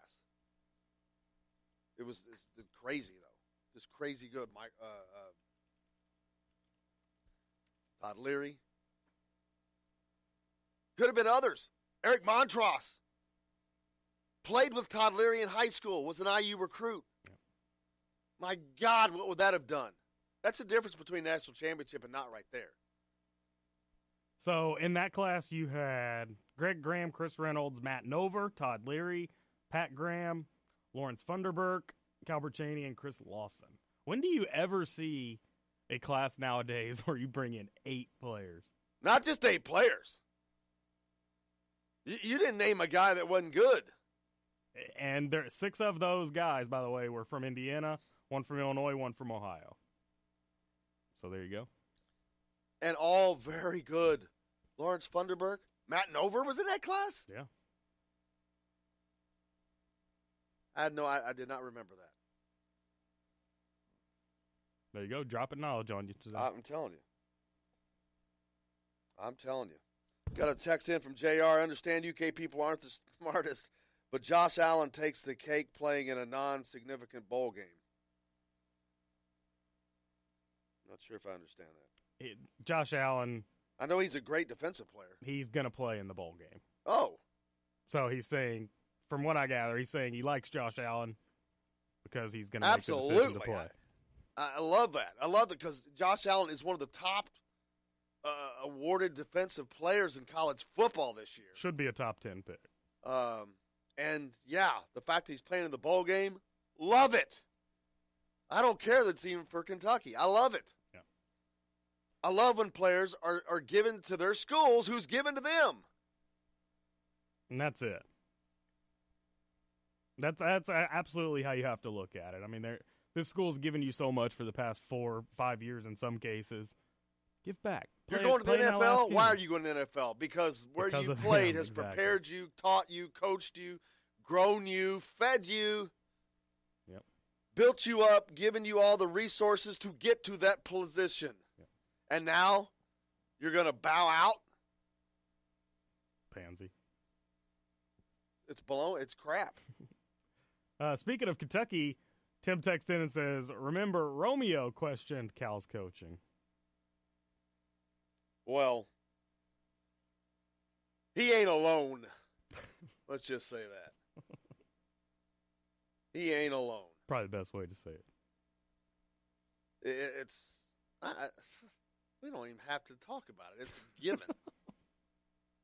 It's crazy, though. Just crazy good. Todd Leary. Could have been others. Eric Montross played with Todd Leary in high school, was an IU recruit. Yeah. My God, what would that have done? That's the difference between national championship and not right there. So in that class, you had Greg Graham, Chris Reynolds, Matt Nover, Todd Leary, Pat Graham, Lawrence Funderburk, Calbert Cheney, and Chris Lawson. When do you ever see a class nowadays where you bring in 8 players? Not just 8 players. You didn't name a guy that wasn't good. And 6 of those guys, by the way, were from Indiana, 1 from Illinois, 1 from Ohio. So there you go. And all very good. Lawrence Funderburk, Matt Nover was in that class? Yeah. I did not remember that. There you go, dropping knowledge on you today. I'm telling you. Got a text in from JR. I understand UK people aren't the smartest, but Josh Allen takes the cake playing in a non-significant bowl game. Not sure if I understand that. Josh Allen. I know he's a great defensive player. He's going to play in the bowl game. Oh. So he's saying, from what I gather, he's saying he likes Josh Allen because he's going to make the decision to play. I love that. I love it because Josh Allen is one of the top awarded defensive players in college football this year. Should be a top 10 pick. And, yeah, the fact that he's playing in the bowl game, love it. I don't care that it's even for Kentucky. I love it. Yeah. I love when players are given to their schools who's given to them. And that's it. That's absolutely how you have to look at it. I mean, this school's given you so much for the past 4 or 5 years in some cases. Give back. You're going to the NFL? Why are you going to the NFL? Because you played has prepared you, taught you, coached you, grown you, fed you. Yep. built you up, given you all the resources to get to that position. And now you're going to bow out? Pansy. It's baloney. It's crap. Speaking of Kentucky, Tim texts in and says, remember Romeo questioned Cal's coaching. Well, he ain't alone. Let's just say that. He ain't alone. Probably the best way to say it. We don't even have to talk about it. It's a given.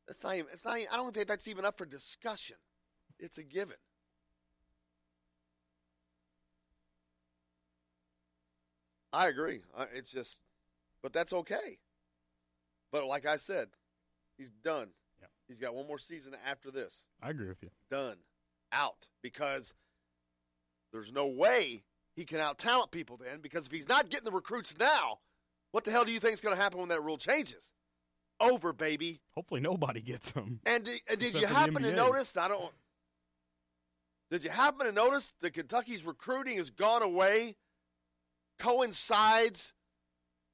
It's not even, I don't think that's even up for discussion. It's a given. I agree. It's just, but that's okay. But like I said, he's done. Yeah. He's got one more season after this. I agree with you. Done. Out. Because there's no way he can out-talent people then, because if he's not getting the recruits now, what the hell do you think is going to happen when that rule changes? Over, baby. Hopefully nobody gets them. And did you happen to notice, did you happen to notice that Kentucky's recruiting has gone away, coincides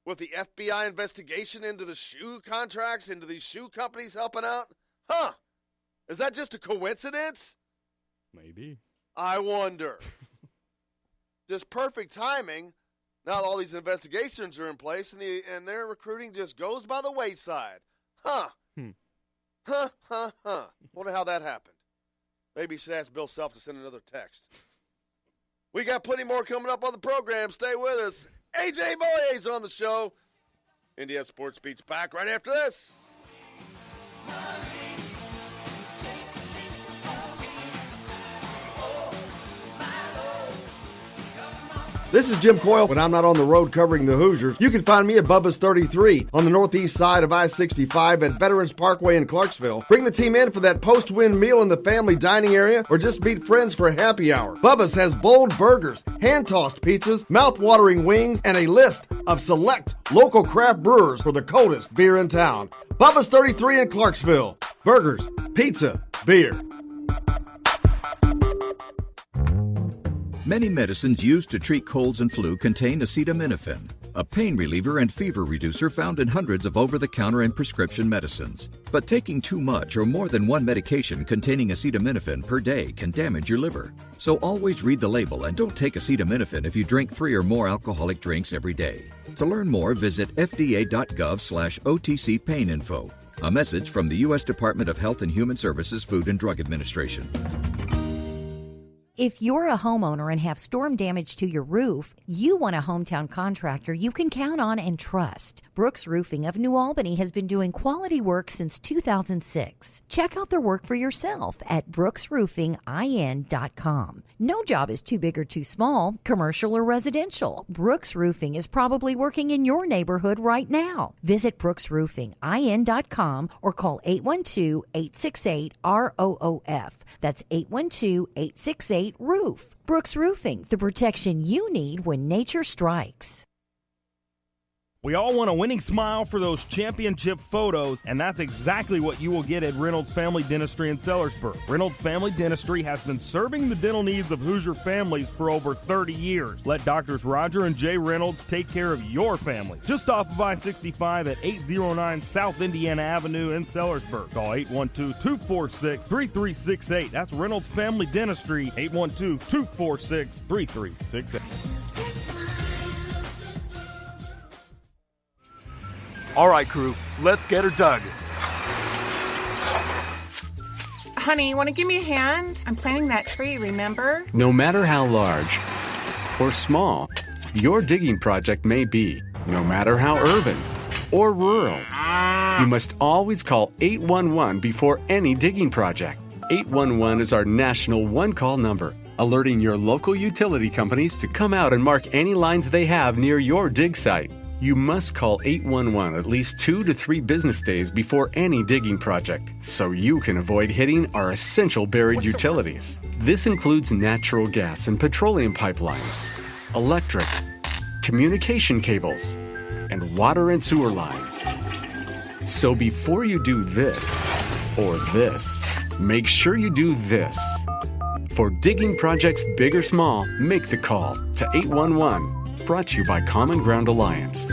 with the FBI investigation into the shoe contracts, into these shoe companies helping out? Huh. Is that just a coincidence? Maybe. I wonder. Just perfect timing. Now all these investigations are in place, and their recruiting just goes by the wayside. Huh. Huh. Wonder how that happened. Maybe you should ask Bill Self to send another text. We got plenty more coming up on the program. Stay with us. AJ Moye's on the show. India Sports Beat's back right after this. This is Jim Coyle. When I'm not on the road covering the Hoosiers, you can find me at Bubba's 33 on the northeast side of I-65 at Veterans Parkway in Clarksville. Bring the team in for that post-win meal in the family dining area, or just meet friends for a happy hour. Bubba's has bold burgers, hand-tossed pizzas, mouth-watering wings, and a list of select local craft brewers for the coldest beer in town. Bubba's 33 in Clarksville. Burgers, pizza, beer. Many medicines used to treat colds and flu contain acetaminophen, a pain reliever and fever reducer found in hundreds of over-the-counter and prescription medicines. But taking too much or more than one medication containing acetaminophen per day can damage your liver. So always read the label and don't take acetaminophen if you drink 3 or more alcoholic drinks every day. To learn more, visit fda.gov/OTC pain info. A message from the U.S. Department of Health and Human Services Food and Drug Administration. If you're a homeowner and have storm damage to your roof, you want a hometown contractor you can count on and trust. Brooks Roofing of New Albany has been doing quality work since 2006. Check out their work for yourself at brooksroofingin.com. No job is too big or too small, commercial or residential. Brooks Roofing is probably working in your neighborhood right now. Visit brooksroofingin.com or call 812-868-ROOF. That's 812-868-ROOF. Brooks Roofing, the protection you need when nature strikes. We all want a winning smile for those championship photos, and that's exactly what you will get at Reynolds Family Dentistry in Sellersburg. Reynolds Family Dentistry has been serving the dental needs of Hoosier families for over 30 years. Let Doctors Roger and Jay Reynolds take care of your family. Just off of I-65 at 809 South Indiana Avenue in Sellersburg. Call 812-246-3368. That's Reynolds Family Dentistry, 812-246-3368. All right, crew, let's get her dug. Honey, want to give me a hand? I'm planting that tree, remember? No matter how large or small your digging project may be, no matter how urban or rural, you must always call 811 before any digging project. 811 is our national one-call number, alerting your local utility companies to come out and mark any lines they have near your dig site. You must call 811 at least 2 to 3 business days before any digging project, so you can avoid hitting our essential buried utilities. This includes natural gas and petroleum pipelines, electric, communication cables, and water and sewer lines. So before you do this or this, make sure you do this. For digging projects big or small, make the call to 811. Brought to you by Common Ground Alliance.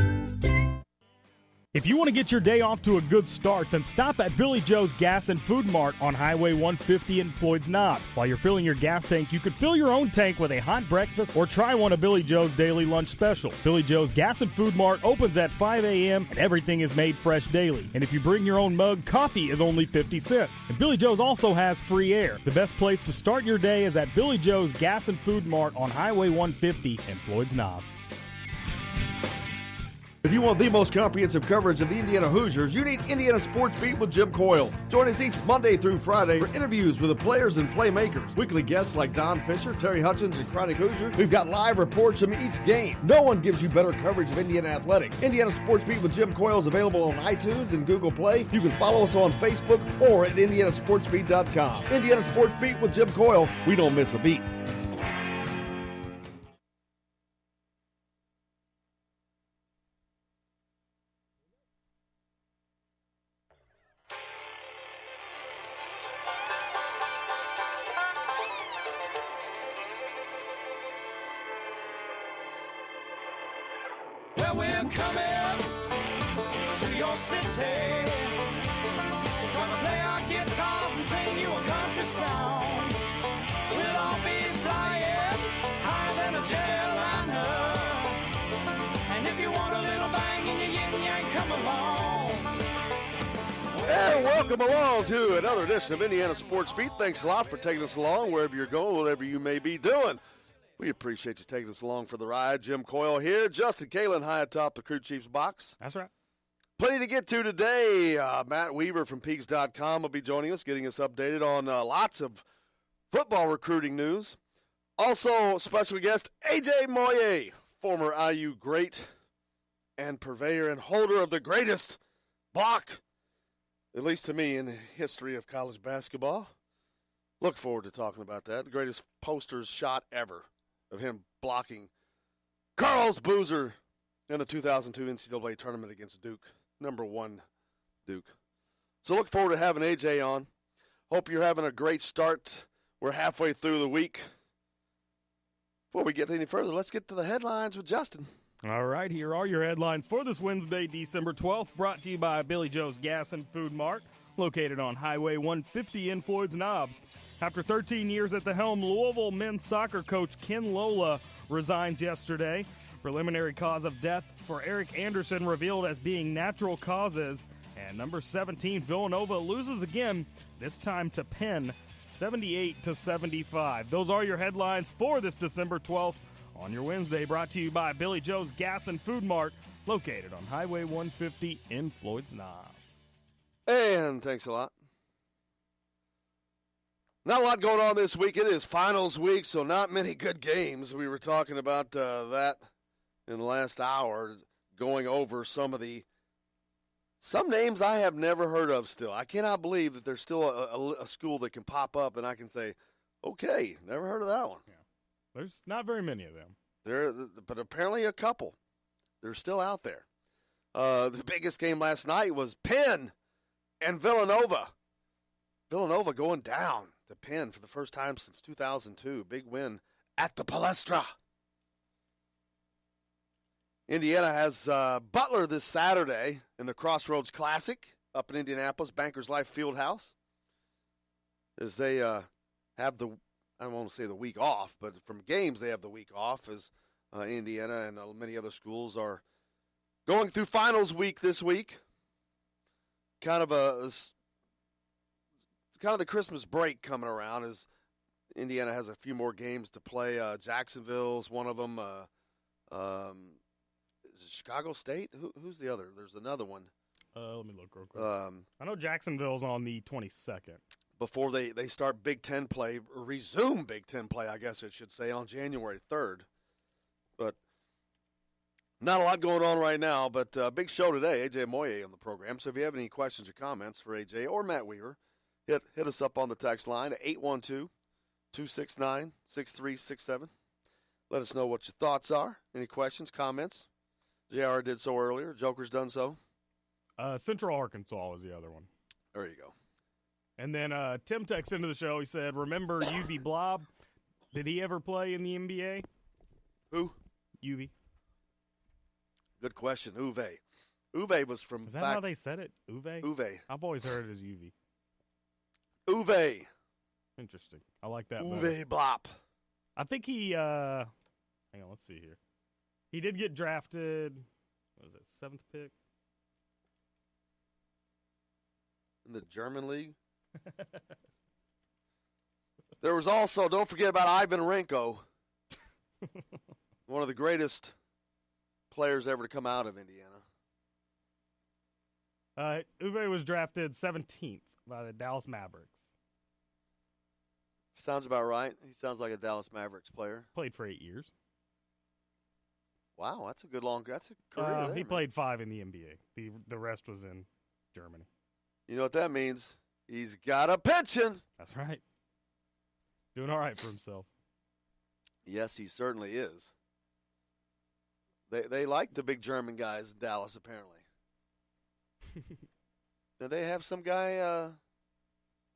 If you want to get your day off to a good start, then stop at Billy Joe's Gas and Food Mart on Highway 150 in Floyd's Knobs. While you're filling your gas tank, you could fill your own tank with a hot breakfast or try one of Billy Joe's daily lunch special. Billy Joe's Gas and Food Mart opens at 5 a.m. and everything is made fresh daily. And if you bring your own mug, coffee is only 50 cents. And Billy Joe's also has free air. The best place to start your day is at Billy Joe's Gas and Food Mart on Highway 150 in Floyd's Knobs. If you want the most comprehensive coverage of the Indiana Hoosiers, you need Indiana Sports Beat with Jim Coyle. Join us each Monday through Friday for interviews with the players and playmakers. Weekly guests like Don Fisher, Terry Hutchins, and Chronic Hoosier. We've got live reports from each game. No one gives you better coverage of Indiana athletics. Indiana Sports Beat with Jim Coyle is available on iTunes and Google Play. You can follow us on Facebook or at indianasportsbeat.com. Indiana Sports Beat with Jim Coyle. We don't miss a beat. Well, we're coming to your city. Gonna play our guitars and sing you a country song. We'll all be flying higher than a jetliner. And if you want a little bang in your yin yang, come along. And welcome along to another edition of Indiana Sports Beat. Thanks a lot for taking us along wherever you're going, whatever you may be doing. We appreciate you taking us along for the ride. Jim Coyle here. Justin Kalen high atop the Crew Chiefs box. That's right. Plenty to get to today. Matt Weaver from Peaks.com will be joining us, getting us updated on lots of football recruiting news. Also, special guest A.J. Moye, former IU great and purveyor and holder of the greatest block, at least to me, in the history of college basketball. Look forward to talking about that. The greatest posters shot ever of him blocking Carlos Boozer in the 2002 NCAA tournament against Duke, number 1 Duke. So look forward to having AJ on. Hope you're having a great start. We're halfway through the week. Before we get any further, let's get to the headlines with Justin. All right, here are your headlines for this Wednesday, December 12th, brought to you by Billy Joe's Gas and Food Mart, located on Highway 150 in Floyd's Knobs. After 13 years at the helm, Louisville men's soccer coach Ken Lola resigns yesterday. Preliminary cause of death for Eric Anderson revealed as being natural causes. And number 17, Villanova loses again, this time to Penn, 78-75. Those are your headlines for this December 12th on your Wednesday, brought to you by Billy Joe's Gas and Food Mart, located on Highway 150 in Floyd's Knobs. And thanks a lot. Not a lot going on this week. It is finals week, so not many good games. We were talking about that in the last hour, going over some names I have never heard of still. I cannot believe that there's still a school that can pop up and I can say, okay, never heard of that one. Yeah. There's not very many of them. But apparently a couple. They're still out there. The biggest game last night was Penn and Villanova. Villanova going down to Penn for the first time since 2002. Big win at the Palestra. Indiana has Butler this Saturday in the Crossroads Classic up in Indianapolis, Bankers Life Fieldhouse. As they have I don't want to say the week off, but from games they have the week off as Indiana and many other schools are going through finals week this week. Kind of the Christmas break coming around as Indiana has a few more games to play. Jacksonville's one of them. Is it Chicago State? Who's the other? There's another one. Let me look real quick. I know Jacksonville's on the 22nd. Before they start Big Ten play, or resume Big Ten play, I guess it should say, on January 3rd. But not a lot going on right now, but big show today. A.J. Moye on the program. So if you have any questions or comments for A.J. or Matt Weaver, hit us up on the text line at 812-269-6367. Let us know what your thoughts are. Any questions, comments? JR did so earlier. Joker's done so. Central Arkansas is the other one. There you go. And then Tim texted into the show. He said, remember UV Blob? Did he ever play in the NBA? Who? UV. Good question. Uwe. Uwe was from Is that back. how they said it? Uwe? Uwe. I've always heard it as UV. Uwe. Interesting. I like that better. Uwe Blop. I think he, hang on, let's see here. He did get drafted, what was it, 7th pick? In the German league. There was also, don't forget about Ivan Renko, one of the greatest players ever to come out of Indiana. Uwe was drafted 17th by the Dallas Mavericks. Sounds about right. He sounds like a Dallas Mavericks player. Played for 8 years. Wow, that's a good that's a career there, He man. played 5 in the NBA. The rest was in Germany. You know what that means? He's got a pension. That's right. Doing all right for himself. Yes, he certainly is. They like the big German guys in Dallas, apparently. Do they have some guy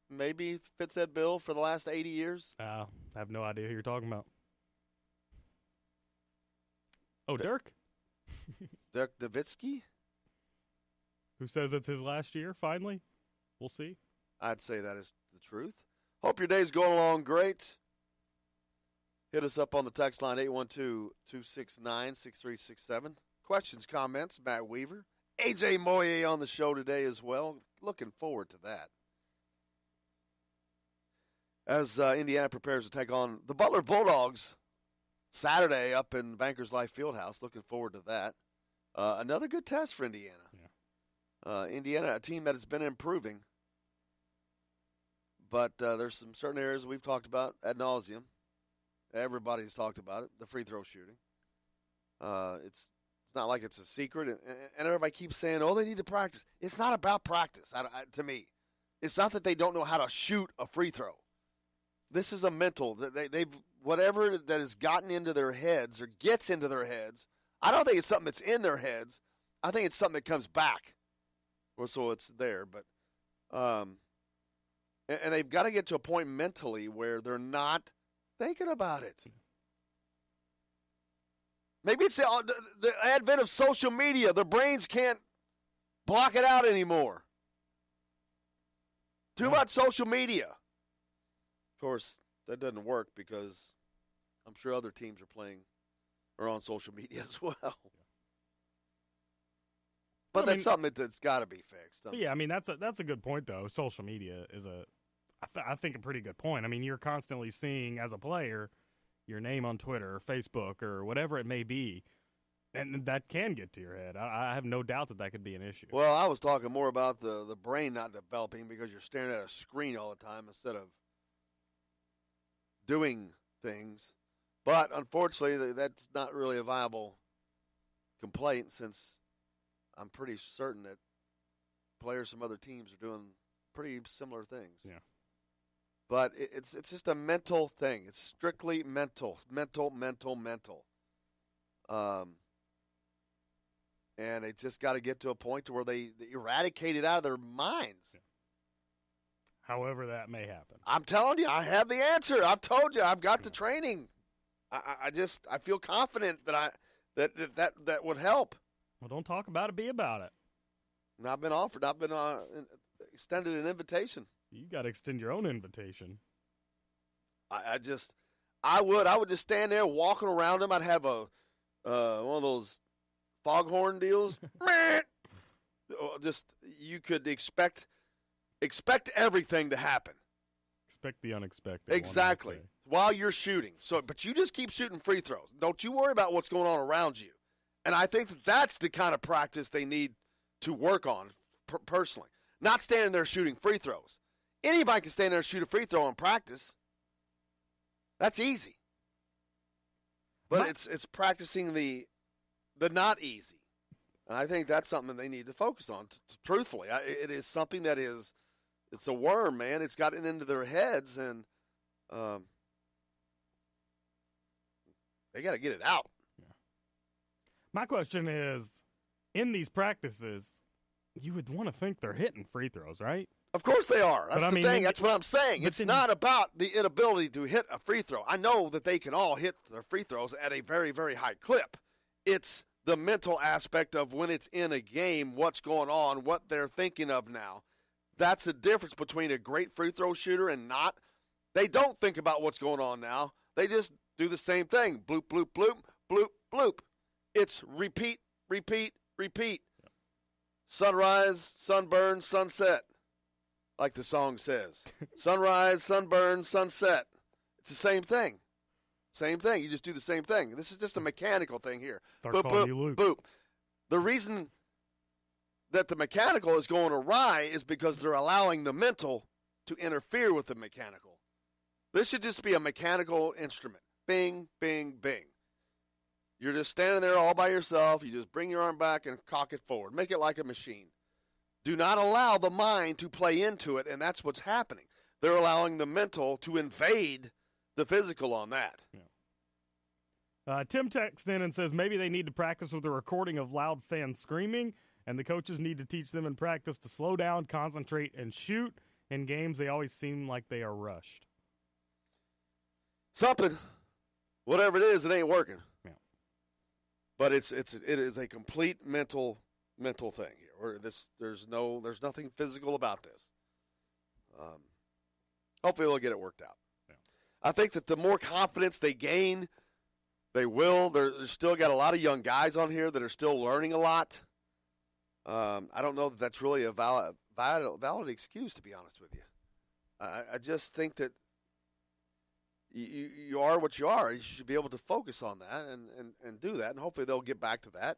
maybe fits that bill for the last 80 years? I have no idea who you're talking about. Oh, Dirk? Dirk Nowitzki? Who says it's his last year, finally? We'll see. I'd say that is the truth. Hope your day's going along great. Hit us up on the text line, 812-269-6367. Questions, comments, Matt Weaver. A.J. Moye on the show today as well. Looking forward to that. As Indiana prepares to take on the Butler Bulldogs Saturday up in Bankers Life Fieldhouse. Looking forward to that. Another good test for Indiana. Yeah. Indiana, a team that has been improving. But there's some certain areas we've talked about ad nauseum. Everybody's talked about it, the free throw shooting. It's not like it's a secret. And everybody keeps saying, oh, they need to practice. It's not about practice, to me. It's not that they don't know how to shoot a free throw. This is a mental. They've whatever that has gotten into their heads or gets into their heads, I don't think it's something that's in their heads. I think it's something that comes back. Well, so it's there. But and they've got to get to a point mentally where they're not thinking about it. Maybe it's the advent of social media. Their brains can't block it out anymore. Too much social media. Of course, that doesn't work because I'm sure other teams are on social media as well. But that's something that's got to be fixed. Yeah, I mean, that's a good point, though. Social media is I think, a pretty good point. I mean, you're constantly seeing, as a player, your name on Twitter or Facebook or whatever it may be, and that can get to your head. I have no doubt that could be an issue. Well, I was talking more about the brain not developing because you're staring at a screen all the time instead of doing things. But unfortunately, that's not really a viable complaint since I'm pretty certain that players from other teams are doing pretty similar things. Yeah. But it's just a mental thing. It's strictly mental. And they just got to get to a point to where they eradicate it out of their minds. Yeah. However that may happen. I'm telling you, I have the answer. I've told you, I've got the training. I feel confident that would help. Well, don't talk about it. Be about it. And I've been offered. I've been extended an invitation. You got to extend your own invitation. I would just stand there walking around them. I'd have one of those foghorn deals. Just you could expect everything to happen. Expect the unexpected. Exactly. While you're shooting. But you just keep shooting free throws. Don't you worry about what's going on around you. And I think that's the kind of practice they need to work on personally. Not standing there shooting free throws. Anybody can stand there and shoot a free throw in practice. That's easy. But it's practicing the not easy. And I think that's something they need to focus on, truthfully. It is something that it's a worm, man. It's gotten into their heads, and they got to get it out. Yeah. My question is, in these practices, you would want to think they're hitting free throws, right? Of course they are. That's But, I the mean, thing. That's what I'm saying. It's then- not about the inability to hit a free throw. I know that they can all hit their free throws at a very, very high clip. It's the mental aspect of when it's in a game, what's going on, what they're thinking of now. That's the difference between a great free throw shooter and not. They don't think about what's going on now. They just do the same thing. Bloop, bloop, bloop, bloop, bloop. It's repeat, repeat, repeat. Sunrise, sunburn, sunset, like the song says. Sunrise, sunburn, sunset. It's the same thing. Same thing. You just do the same thing. This is just a mechanical thing here. Start Boop, calling boop, you Luke. boop. The reason that the mechanical is going awry is because they're allowing the mental to interfere with the mechanical. This should just be a mechanical instrument. Bing, bing, bing. You're just standing there all by yourself. You just bring your arm back and cock it forward. Make it like a machine. Do not allow the mind to play into it, and that's what's happening. They're allowing the mental to invade the physical on that. Tim texts in and says maybe they need to practice with a recording of loud fans screaming, and the coaches need to teach them in practice to slow down, concentrate, and shoot. In games, they always seem like they are rushed. Something. Whatever it is, it ain't working. Yeah. But it is a complete mental thing here. Or there's nothing physical about this. Hopefully they'll get it worked out. Yeah. I think that the more confidence they gain, they will. There's still got a lot of young guys on here that are still learning a lot. I don't know that that's really a valid excuse, to be honest with you. I just think that you are what you are. You should be able to focus on that and do that, and hopefully they'll get back to that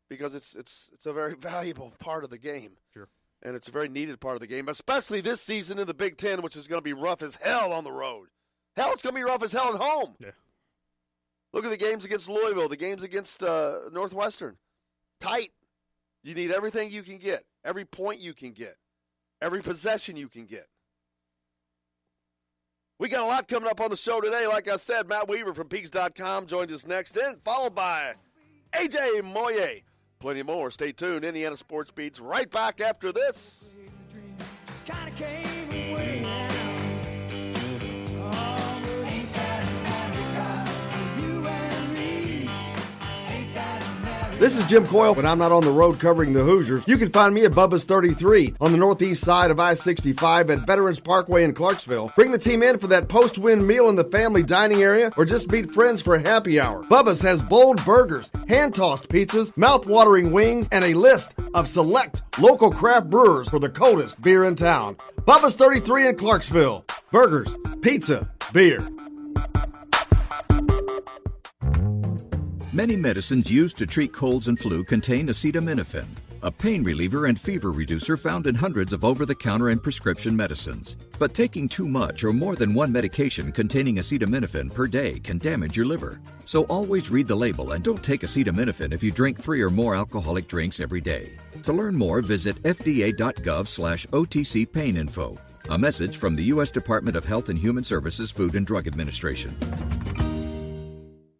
because it's a very valuable part of the game. Sure. And it's a very needed part of the game, especially this season in the Big Ten, which is going to be rough as hell on the road. Hell, it's going to be rough as hell at home. Yeah. Look at the games against Louisville, the games against Northwestern. Tight. You need everything you can get, every point you can get, every possession you can get. We got a lot coming up on the show today. Like I said, Matt Weaver from Peaks.com joined us next, then followed by A.J. Moye. Plenty more. Stay tuned. Indiana Sports Beats right back after this. This is Jim Coyle. When I'm not on the road covering the Hoosiers, you can find me at Bubba's 33 on the northeast side of I-65 at Veterans Parkway in Clarksville. Bring the team in for that post-win meal in the family dining area or just meet friends for happy hour. Bubba's has bold burgers, hand-tossed pizzas, mouth-watering wings, and a list of select local craft brewers for the coldest beer in town. Bubba's 33 in Clarksville. Burgers, pizza, beer. Many medicines used to treat colds and flu contain acetaminophen, a pain reliever and fever reducer found in hundreds of over-the-counter and prescription medicines. But taking too much or more than one medication containing acetaminophen per day can damage your liver. So always read the label and don't take acetaminophen if you drink 3 or more alcoholic drinks every day. To learn more, visit fda.gov/OTC pain info. A message from the U.S. Department of Health and Human Services Food and Drug Administration.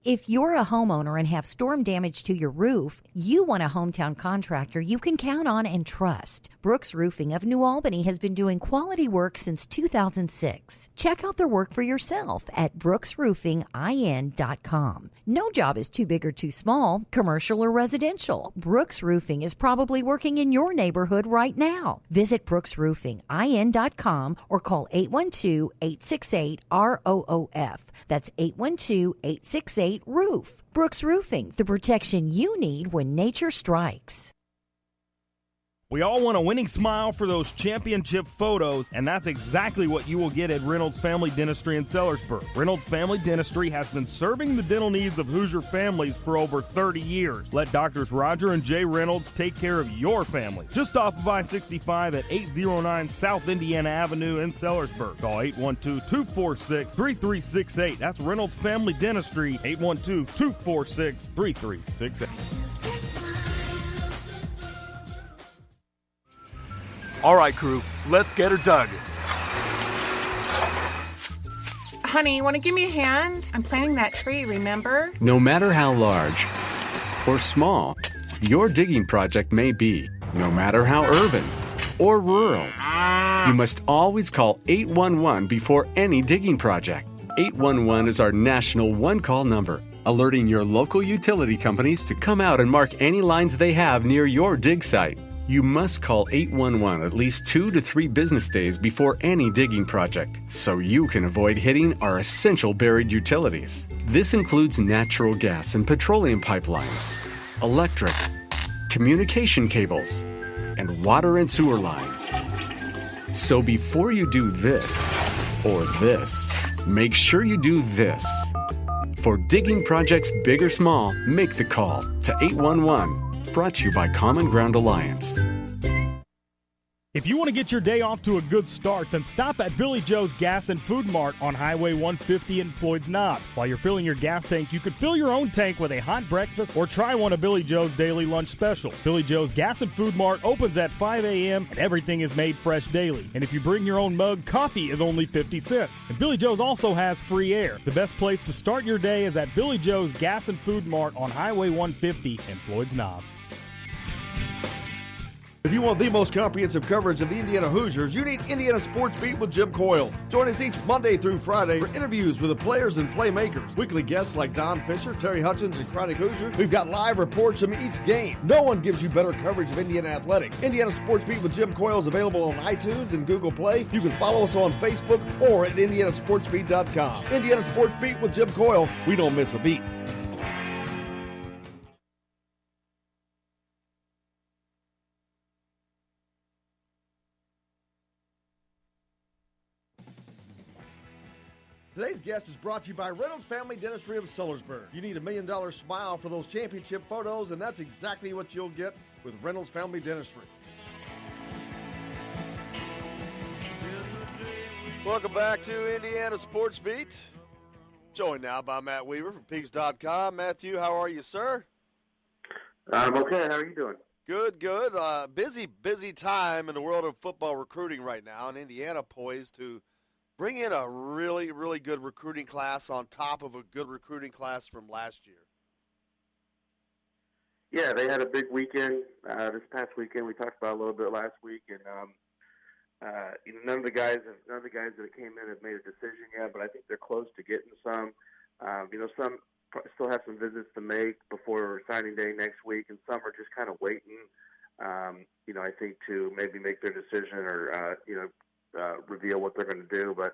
If you're a homeowner and have storm damage to your roof, you want a hometown contractor you can count on and trust. Brooks Roofing of New Albany has been doing quality work since 2006. Check out their work for yourself at brooksroofingin.com. No job is too big or too small, commercial or residential. Brooks Roofing is probably working in your neighborhood right now. Visit brooksroofingin.com or call 812-868-ROOF. That's 812-868-ROOF. Brooks Roofing, the protection you need when nature strikes. We all want a winning smile for those championship photos, and that's exactly what you will get at Reynolds Family Dentistry in Sellersburg. Reynolds Family Dentistry has been serving the dental needs of Hoosier families for over 30 years. Let Doctors Roger and Jay Reynolds take care of your family. Just off of I-65 at 809 South Indiana Avenue in Sellersburg. Call 812-246-3368. That's Reynolds Family Dentistry, 812-246-3368. All right, crew, let's get her dug. Honey, want to give me a hand? I'm planting that tree, remember? No matter how large or small your digging project may be, no matter how urban or rural, You must always call 811 before any digging project. 811 is our national one-call number, alerting your local utility companies to come out and mark any lines they have near your dig site. You must call 811 at least 2 to 3 business days before any digging project, so you can avoid hitting our essential buried utilities. This includes natural gas and petroleum pipelines, electric, communication cables, and water and sewer lines. So before you do this or this, make sure you do this. For digging projects big or small, make the call to 811. Brought to you by Common Ground Alliance. If you want to get your day off to a good start, then stop at Billy Joe's Gas and Food Mart on Highway 150 in Floyd's Knobs. While you're filling your gas tank, you could fill your own tank with a hot breakfast or try one of Billy Joe's daily lunch special. Billy Joe's Gas and Food Mart opens at 5 a.m. and everything is made fresh daily. And if you bring your own mug, coffee is only 50 cents. And Billy Joe's also has free air. The best place to start your day is at Billy Joe's Gas and Food Mart on Highway 150 in Floyd's Knobs. If you want the most comprehensive coverage of the Indiana Hoosiers, you need Indiana Sports Beat with Jim Coyle. Join us each Monday through Friday for interviews with the players and playmakers. Weekly guests like Don Fisher, Terry Hutchins, and Chronic Hoosier. We've got live reports from each game. No one gives you better coverage of Indiana athletics. Indiana Sports Beat with Jim Coyle is available on iTunes and Google Play. You can follow us on Facebook or at indianasportsbeat.com. Indiana Sports Beat with Jim Coyle. We don't miss a beat. Today's guest is brought to you by Reynolds Family Dentistry of Sellersburg. You need $1 million smile for those championship photos, and that's exactly what you'll get with Reynolds Family Dentistry. Welcome back to Indiana Sports Beat. Joined now by Matt Weaver from Peaks.com. Matthew, how are you, sir? I'm okay. How are you doing? Good, good. Busy time in the world of football recruiting right now, and Indiana poised to bring in a really, really good recruiting class on top of a good recruiting class from last year. Yeah, they had a big weekend this past weekend. We talked about it a little bit last week, and none of the guys that came in have made a decision yet, but I think they're close to getting some. Some still have some visits to make before signing day next week, and some are just kind of waiting. I think to maybe make their decision or reveal what they're going to do. But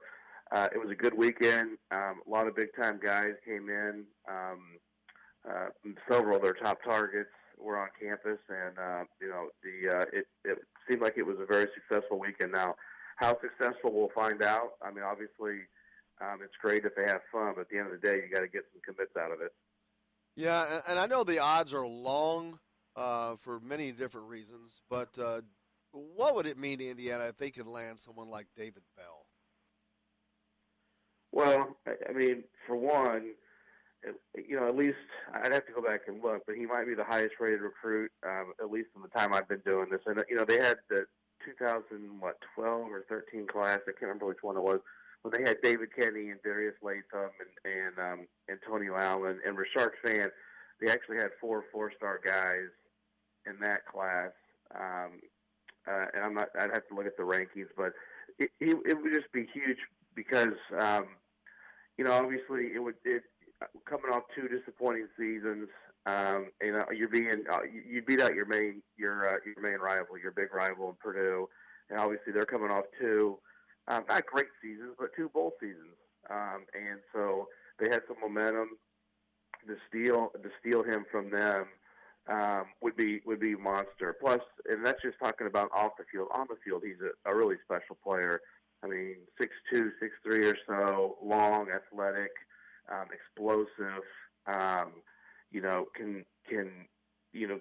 it was a good weekend. A lot of big-time guys came in. Several of their top targets were on campus, and it seemed like it was a very successful weekend. Now, how successful we'll find out. I mean, obviously, it's great if they have fun, but at the end of the day, you got to get some commits out of it. Yeah, and I know the odds are long for many different reasons, but what would it mean to Indiana if they could land someone like David Bell? Well, I mean, for one, at least I'd have to go back and look, but he might be the highest-rated recruit, at least in the time I've been doing this. And, they had the 2012 or 13 class, I can't remember which one it was, when they had David Kenny and Darius Latham and Antonio Allen and Rashard Fan. They actually had 4 four-star guys in that class. And I'd have to look at the rankings, but it would just be huge because, obviously coming off 2 disappointing seasons, you beat out your main rival, your big rival in Purdue, and obviously they're coming off 2, not great seasons, but 2 bowl seasons, and so they had some momentum. To steal him from them would be a monster. Plus, and that's just talking about off the field. On the field, he's a really special player. I mean, 6'2", 6'3" or so, long, athletic, explosive. Can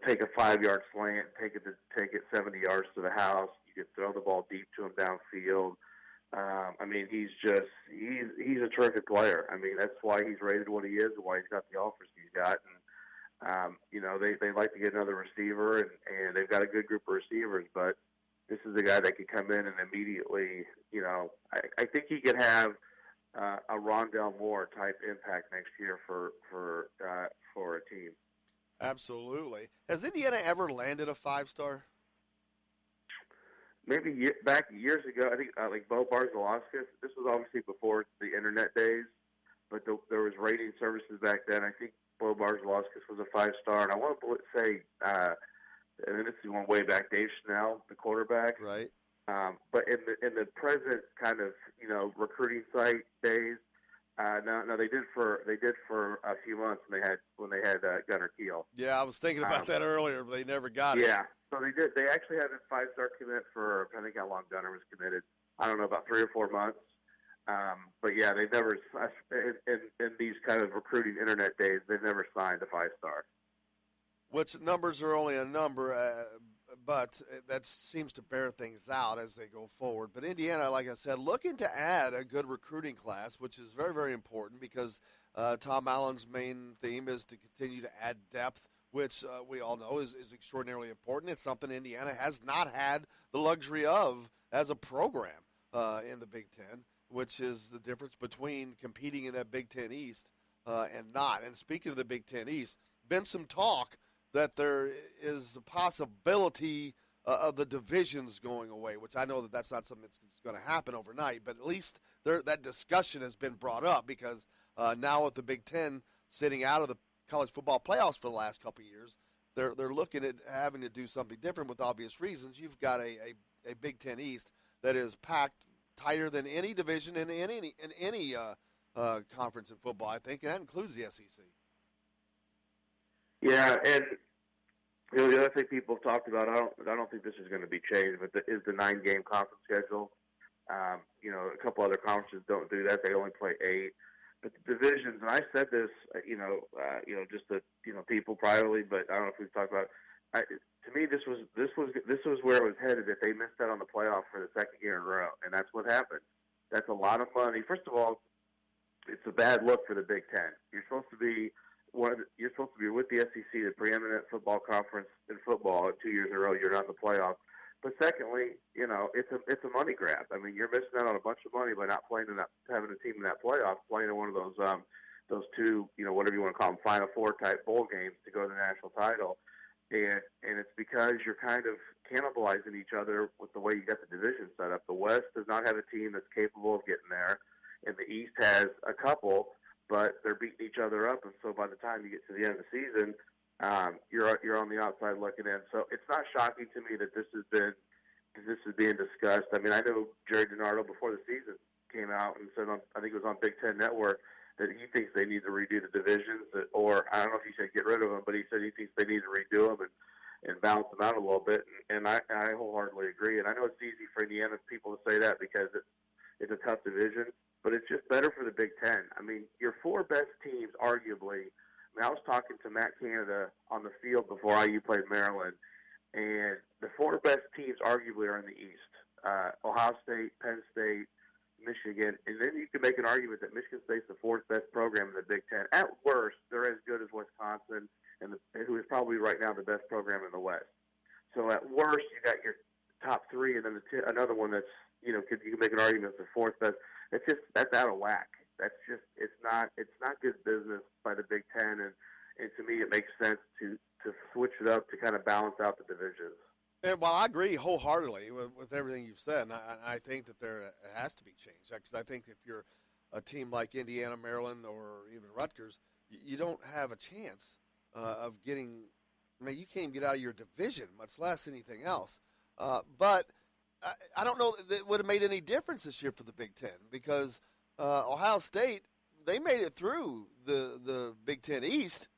take a 5-yard slant, take it 70 yards to the house. You can throw the ball deep to him downfield. He's a terrific player. I mean, that's why he's rated what he is and why he's got the offers he's got. And they like to get another receiver, and they've got a good group of receivers, but this is a guy that could come in and immediately, I think he could have a Rondell Moore type impact next year for a team. Absolutely. Has Indiana ever landed a 5-star? maybe back years ago, I think like Bo Barzalauskas. This was obviously before the internet days, but there was rating services back then. I think Bo Barzalauskas was a 5-star, and I want to say, and this is going way back, Dave Schnell, the quarterback. Right. But in the present kind of recruiting site days, no, they did for a few months when they had Gunnar Kiel. Yeah, I was thinking about that earlier, but they never got it. Yeah, so they did. They actually had a 5-star commit for, I think how long Gunnar was committed. I don't know, about 3 or 4 months. But yeah, they never in these kind of recruiting internet days, they've never signed a 5-star. Which numbers are only a number, but that seems to bear things out as they go forward. But Indiana, like I said, looking to add a good recruiting class, which is very, very important because Tom Allen's main theme is to continue to add depth, which we all know is extraordinarily important. It's something Indiana has not had the luxury of as a program in the Big Ten, which is the difference between competing in that Big Ten East and not. And speaking of the Big Ten East, been some talk that there is a possibility of the divisions going away, which I know that that's not something that's going to happen overnight, but at least that discussion has been brought up because now with the Big Ten sitting out of the college football playoffs for the last couple of years, they're looking at having to do something different with obvious reasons. You've got a Big Ten East that is packed tighter than any division in any conference in football, I think, and that includes the SEC. Yeah, and the other thing people have talked about, I don't think this is going to be changed, but is the 9-game conference schedule. A couple other conferences don't do that; they only play 8. But the divisions, and I said this, just to people privately, but I don't know if we've talked about it. To me, this was where it was headed. That they missed out on the playoff for the second year in a row, and that's what happened. That's a lot of money. First of all, it's a bad look for the Big Ten. You're supposed to be with the SEC, the preeminent football conference in football. 2 years in a row, you're not in the playoff. But secondly, it's a money grab. I mean, you're missing out on a bunch of money by not playing having a team in that playoff, playing in one of those two, whatever you want to call them, Final Four type bowl games to go to the national title. And it's because you're kind of cannibalizing each other with the way you got the division set up. The West does not have a team that's capable of getting there, and the East has a couple, but they're beating each other up. And so by the time you get to the end of the season, you're on the outside looking in. So it's not shocking to me that this is being discussed. I mean, I know Jerry DiNardo before the season came out and said, I think it was on Big Ten Network, that he thinks they need to redo the divisions, or I don't know if he said get rid of them, but he said he thinks they need to redo them and balance them out a little bit. And I wholeheartily agree. And I know it's easy for Indiana people to say that because it's a tough division, but it's just better for the Big Ten. I mean, your 4 best teams, arguably. I was talking to Matt Canada on the field before IU played Maryland, and the 4 best teams arguably are in the East: Ohio State, Penn State, Michigan, and then you can make an argument that Michigan State's the 4th best program in the Big Ten. At worst, they're as good as Wisconsin, who is probably right now the best program in the West. So at worst, you got your top 3, and then another one that's you can make an argument it's the 4th best. That's out of whack. It's not good business by the Big Ten, and to me it makes sense to switch it up to kind of balance out the divisions. And while I agree wholeheartedly with everything you've said, and I think that there has to be change, because I think if you're a team like Indiana, Maryland, or even Rutgers, you don't have a chance of getting – I mean, you can't even get out of your division, much less anything else. But I don't know that it would have made any difference this year for the Big Ten because Ohio State, they made it through the Big Ten East.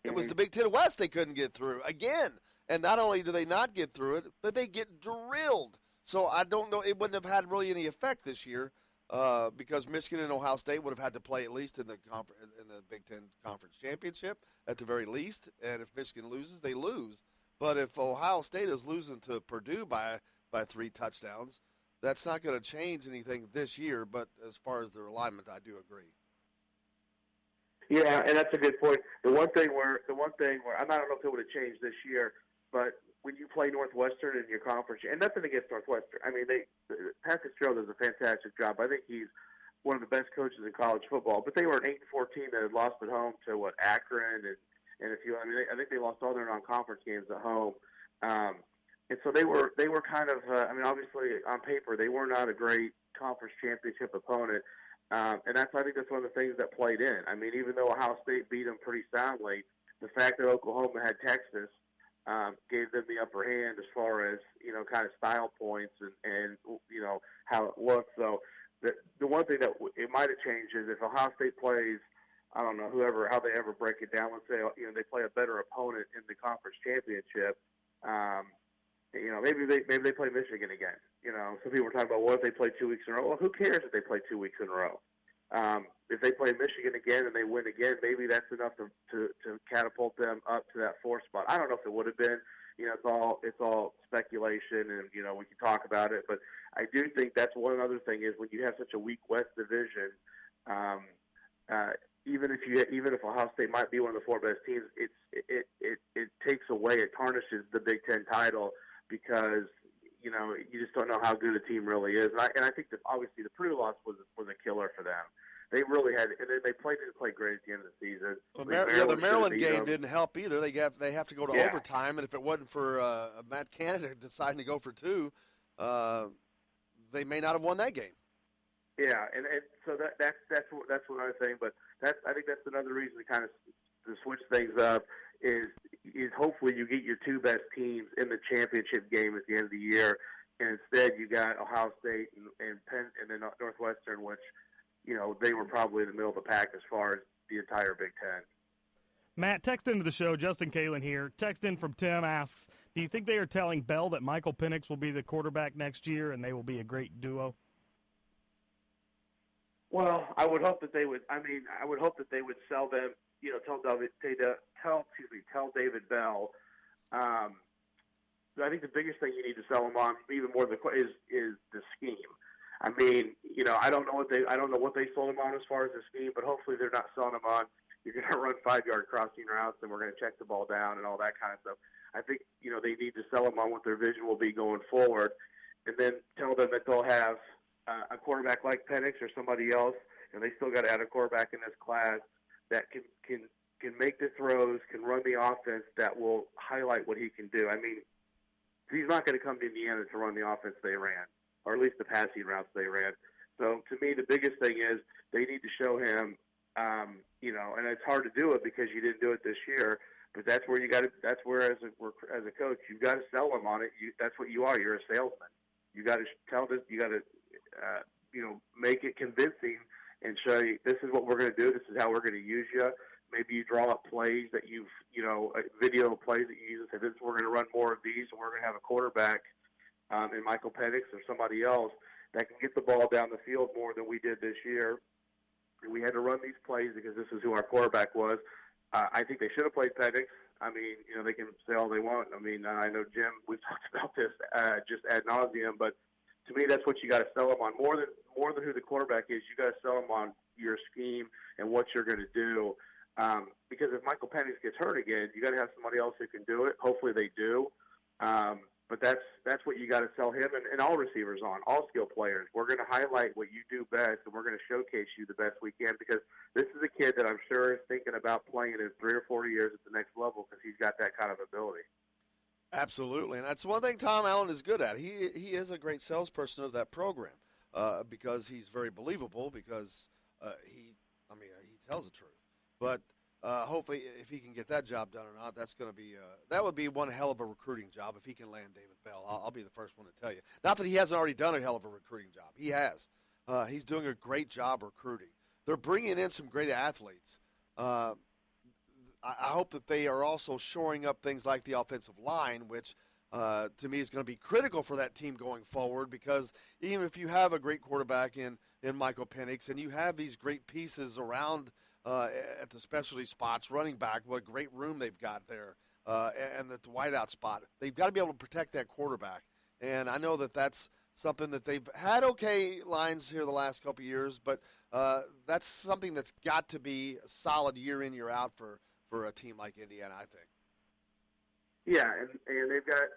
It was the Big Ten West they couldn't get through again. And not only do they not get through it, but they get drilled. So I don't know. It wouldn't have had really any effect this year because Michigan and Ohio State would have had to play at least in the Big Ten Conference Championship at the very least. And if Michigan loses, they lose. But if Ohio State is losing to Purdue by 3 touchdowns, that's not going to change anything this year. But as far as the alignment, I do agree. Yeah, and that's a good point. The one thing where I don't know if it would have changed this year, but when you play Northwestern in your conference, and nothing against Northwestern, I mean, Pat Fitzgerald does a fantastic job. I think he's one of the best coaches in college football. But they were an 8-4 team that had lost at home to Akron and a few. I mean, I think they lost all their non-conference games at home. And so they were kind of, obviously on paper they were not a great conference championship opponent, and I think that's one of the things that played in. I mean, even though Ohio State beat them pretty soundly, the fact that Oklahoma had Texas gave them the upper hand as far as kind of style points and how it looked. So the one thing that it might have changed is if Ohio State plays, I don't know how they ever break it down. Let's say they play a better opponent in the conference championship. Maybe they play Michigan again. Some people were talking about, what if they play 2 weeks in a row? Well, who cares if they play 2 weeks in a row? If they play Michigan again and they win again, maybe that's enough to catapult them up to that 4th spot. I don't know if it would have been. It's all speculation, and we can talk about it. But I do think that's one other thing is when you have such a weak West division, even if Ohio State might be one of the 4 best teams, it takes away, it tarnishes the Big Ten title because you just don't know how good a team really is. And I think that obviously the Purdue loss was a killer for them. They really had, and then they didn't play great at the end of the season. Well, the Maryland game didn't help either. They have to go to overtime, and if it wasn't for Matt Canada deciding to go for 2, they may not have won that game. Yeah, and so that's one other thing. But I think that's another reason to kind of to switch things up is hopefully you get your 2 best teams in the championship game at the end of the year, and instead you got Ohio State and Penn and then Northwestern, which they were probably in the middle of the pack as far as the entire Big Ten. Matt, text into the show. Justin Kalen here. Text in from Tim asks, do you think they are telling Bell that Michael Penix will be the quarterback next year and they will be a great duo? Well, I would hope that they would. I would hope that they would sell them. Tell David Bell. I think the biggest thing you need to sell him on, even more than is the scheme. I don't know what they sold him on as far as the scheme, but hopefully they're not selling him on, you're going to run 5-yard crossing routes and we're going to check the ball down and all that kind of stuff. I think, they need to sell him on what their vision will be going forward, and then tell them that they'll have a quarterback like Penix or somebody else, and they still got to add a quarterback in this class that can make the throws, can run the offense that will highlight what he can do. He's not going to come to Indiana to run the offense they ran, or at least the passing routes they ran. So to me, the biggest thing is they need to show him, and it's hard to do it because you didn't do it this year, but that's where as a coach, you've got to sell him on it. That's what you are. You're a salesman. You got to tell this, you got to, make it convincing and show you, this is what we're going to do. This is how we're going to use you. Maybe you draw up plays that video plays that you use and say, we're going to run more of these, and we're going to have a quarterback in Michael Penix or somebody else that can get the ball down the field more than we did this year. And we had to run these plays because this is who our quarterback was. I think they should have played Penix. They can say all they want. I know, Jim, we've talked about this just ad nauseum, but to me, that's what you got to sell them on. More than who the quarterback is, you got to sell them on your scheme and what you're going to do. Because if Michael Penix gets hurt again, you got to have somebody else who can do it. Hopefully they do. But that's what you got to sell him and all receivers on, all skill players. We're going to highlight what you do best, and we're going to showcase you the best we can, because this is a kid that I'm sure is thinking about playing in 3 or 4 years at the next level because he's got that kind of ability. Absolutely, and that's one thing Tom Allen is good at. He is a great salesperson of that program because he's very believable, because he tells the truth. But hopefully, if he can get that job done or not, that would be one hell of a recruiting job if he can land David Bell. I'll be the first one to tell you. Not that he hasn't already done a hell of a recruiting job. He has. He's doing a great job recruiting. They're bringing in some great athletes. I hope that they are also shoring up things like the offensive line, which to me is going to be critical for that team going forward, because even if you have a great quarterback in Michael Penix and you have these great pieces around at the specialty spots, running back, what great room they've got there, and at the wideout spot, they've got to be able to protect that quarterback. And I know that that's something that they've had okay lines here the last couple of years, but that's something that's got to be a solid year in, year out for a team like Indiana, I think. Yeah, and they've got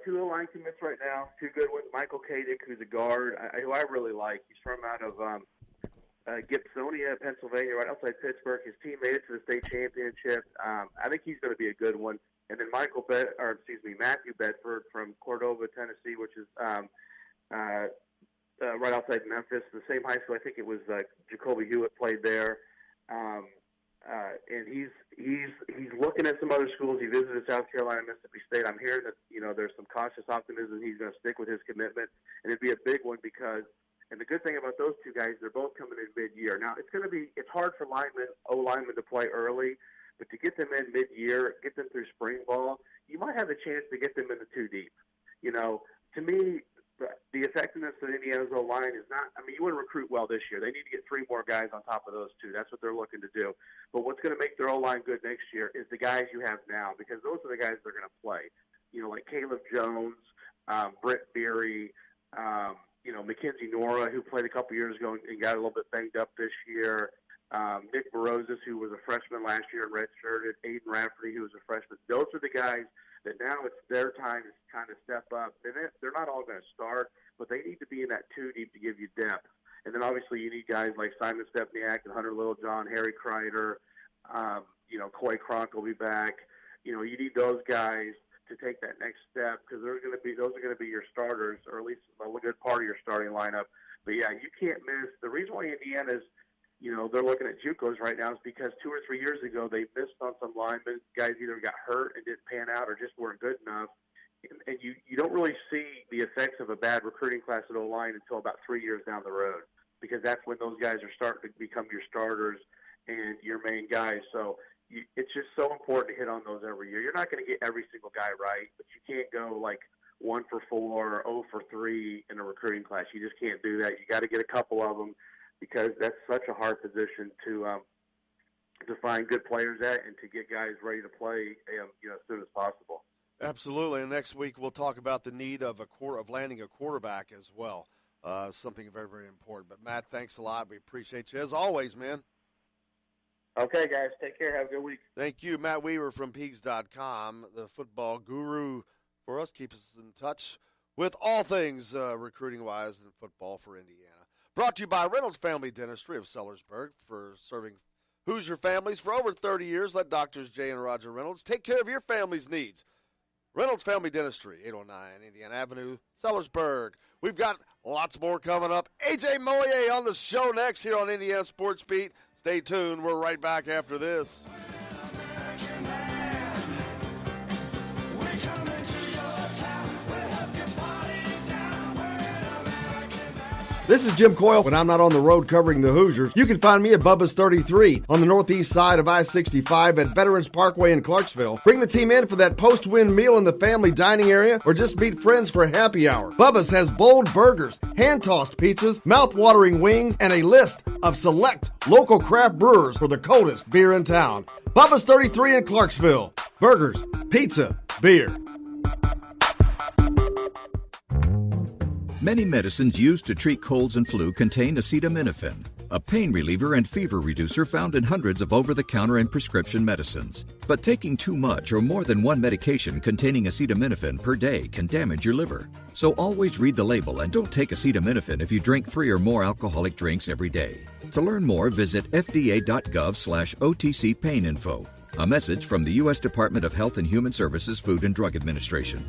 2 line commits right now, 2 good ones. Michael Kadick, who's a guard, who I really like. He's from out of Gibsonia, Pennsylvania, right outside Pittsburgh. His team made it to the state championship. I think he's going to be a good one. And then Matthew Bedford from Cordova, Tennessee, which is right outside Memphis, the same high school. I think it was Jacoby Hewitt played there. And he's looking at some other schools. He visited South Carolina, Mississippi State. I'm hearing that there's some cautious optimism he's going to stick with his commitment, and it'd be a big one because. And the good thing about those two guys, they're both coming in mid-year. Now it's hard for O-linemen to play early, but to get them in mid-year, get them through spring ball, you might have a chance to get them in the two deep. To me, the effectiveness of Indiana's O-line is not. I mean, you want to recruit well this year. They need to get 3 more guys on top of those 2. That's what they're looking to do. But what's going to make their O-line good next year is the guys you have now, because those are the guys they're going to play. Like Caleb Jones, Britt Beery, Mackenzie Nora, who played a couple years ago and got a little bit banged up this year. Nick Barozis, who was a freshman last year and redshirted. Aiden Rafferty, who was a freshman. Those are the guys that now it's their time to kind of step up. And they're not all going to start, but they need to be in that 2 deep to give you depth. And then obviously you need guys like Simon Stepniak and Hunter Littlejohn, Harry Kreider, Coy Cronk will be back. You need those guys to take that next step because those are going to be your starters, or at least a good part of your starting lineup. But yeah, you can't miss. The reason why Indiana's, they're looking at JUCOs right now is because 2 or 3 years ago they missed on some linemen. Guys either got hurt and didn't pan out or just weren't good enough. And you don't really see the effects of a bad recruiting class at O-line until about 3 years down the road, because that's when those guys are starting to become your starters and your main guys. So it's just so important to hit on those every year. You're not going to get every single guy right, but you can't go like 1 for 4 or 0 for 3 in a recruiting class. You just can't do that. You got to get a couple of them because that's such a hard position to find good players at and to get guys ready to play as soon as possible. Absolutely. And next week we'll talk about the need of landing a quarterback as well. Something very, very important. But Matt, thanks a lot. We appreciate you as always, man. Okay, guys. Take care. Have a good week. Thank you. Matt Weaver from Peegs.com, the football guru for us. Keeps us in touch with all things recruiting-wise in football for Indiana. Brought to you by Reynolds Family Dentistry of Sellersburg, for serving Hoosier families for over 30 years. Let Doctors Jay and Roger Reynolds take care of your family's needs. Reynolds Family Dentistry, 809 Indiana Avenue, Sellersburg. We've got lots more coming up. A.J. Moye on the show next here on Indiana Sports Beat. Stay tuned. We're right back after this. This is Jim Coyle. When I'm not on the road covering the Hoosiers, you can find me at Bubba's 33 on the northeast side of I-65 at Veterans Parkway in Clarksville. Bring the team in for that post-win meal in the family dining area or just meet friends for a happy hour. Bubba's has bold burgers, hand-tossed pizzas, mouth-watering wings, and a list of select local craft brewers for the coldest beer in town. Bubba's 33 in Clarksville. Burgers, pizza, beer. Many medicines used to treat colds and flu contain acetaminophen, a pain reliever and fever reducer found in hundreds of over-the-counter and prescription medicines. But taking too much or more than one medication containing acetaminophen per day can damage your liver. So always read the label and don't take acetaminophen if you drink 3 or more alcoholic drinks every day. To learn more, visit fda.gov/OTC pain info. A message from the U.S. Department of Health and Human Services Food and Drug Administration.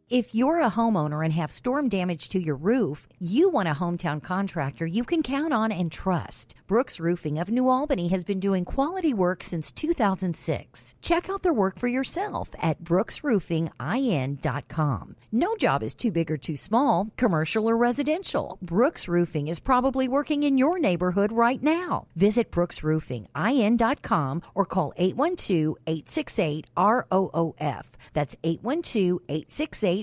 If you're a homeowner and have storm damage to your roof, you want a hometown contractor you can count on and trust. Brooks Roofing of New Albany has been doing quality work since 2006. Check out their work for yourself at brooksroofingin.com. No job is too big or too small, commercial or residential. Brooks Roofing is probably working in your neighborhood right now. Visit brooksroofingin.com or call 812-868-ROOF. That's 812-868-ROOF.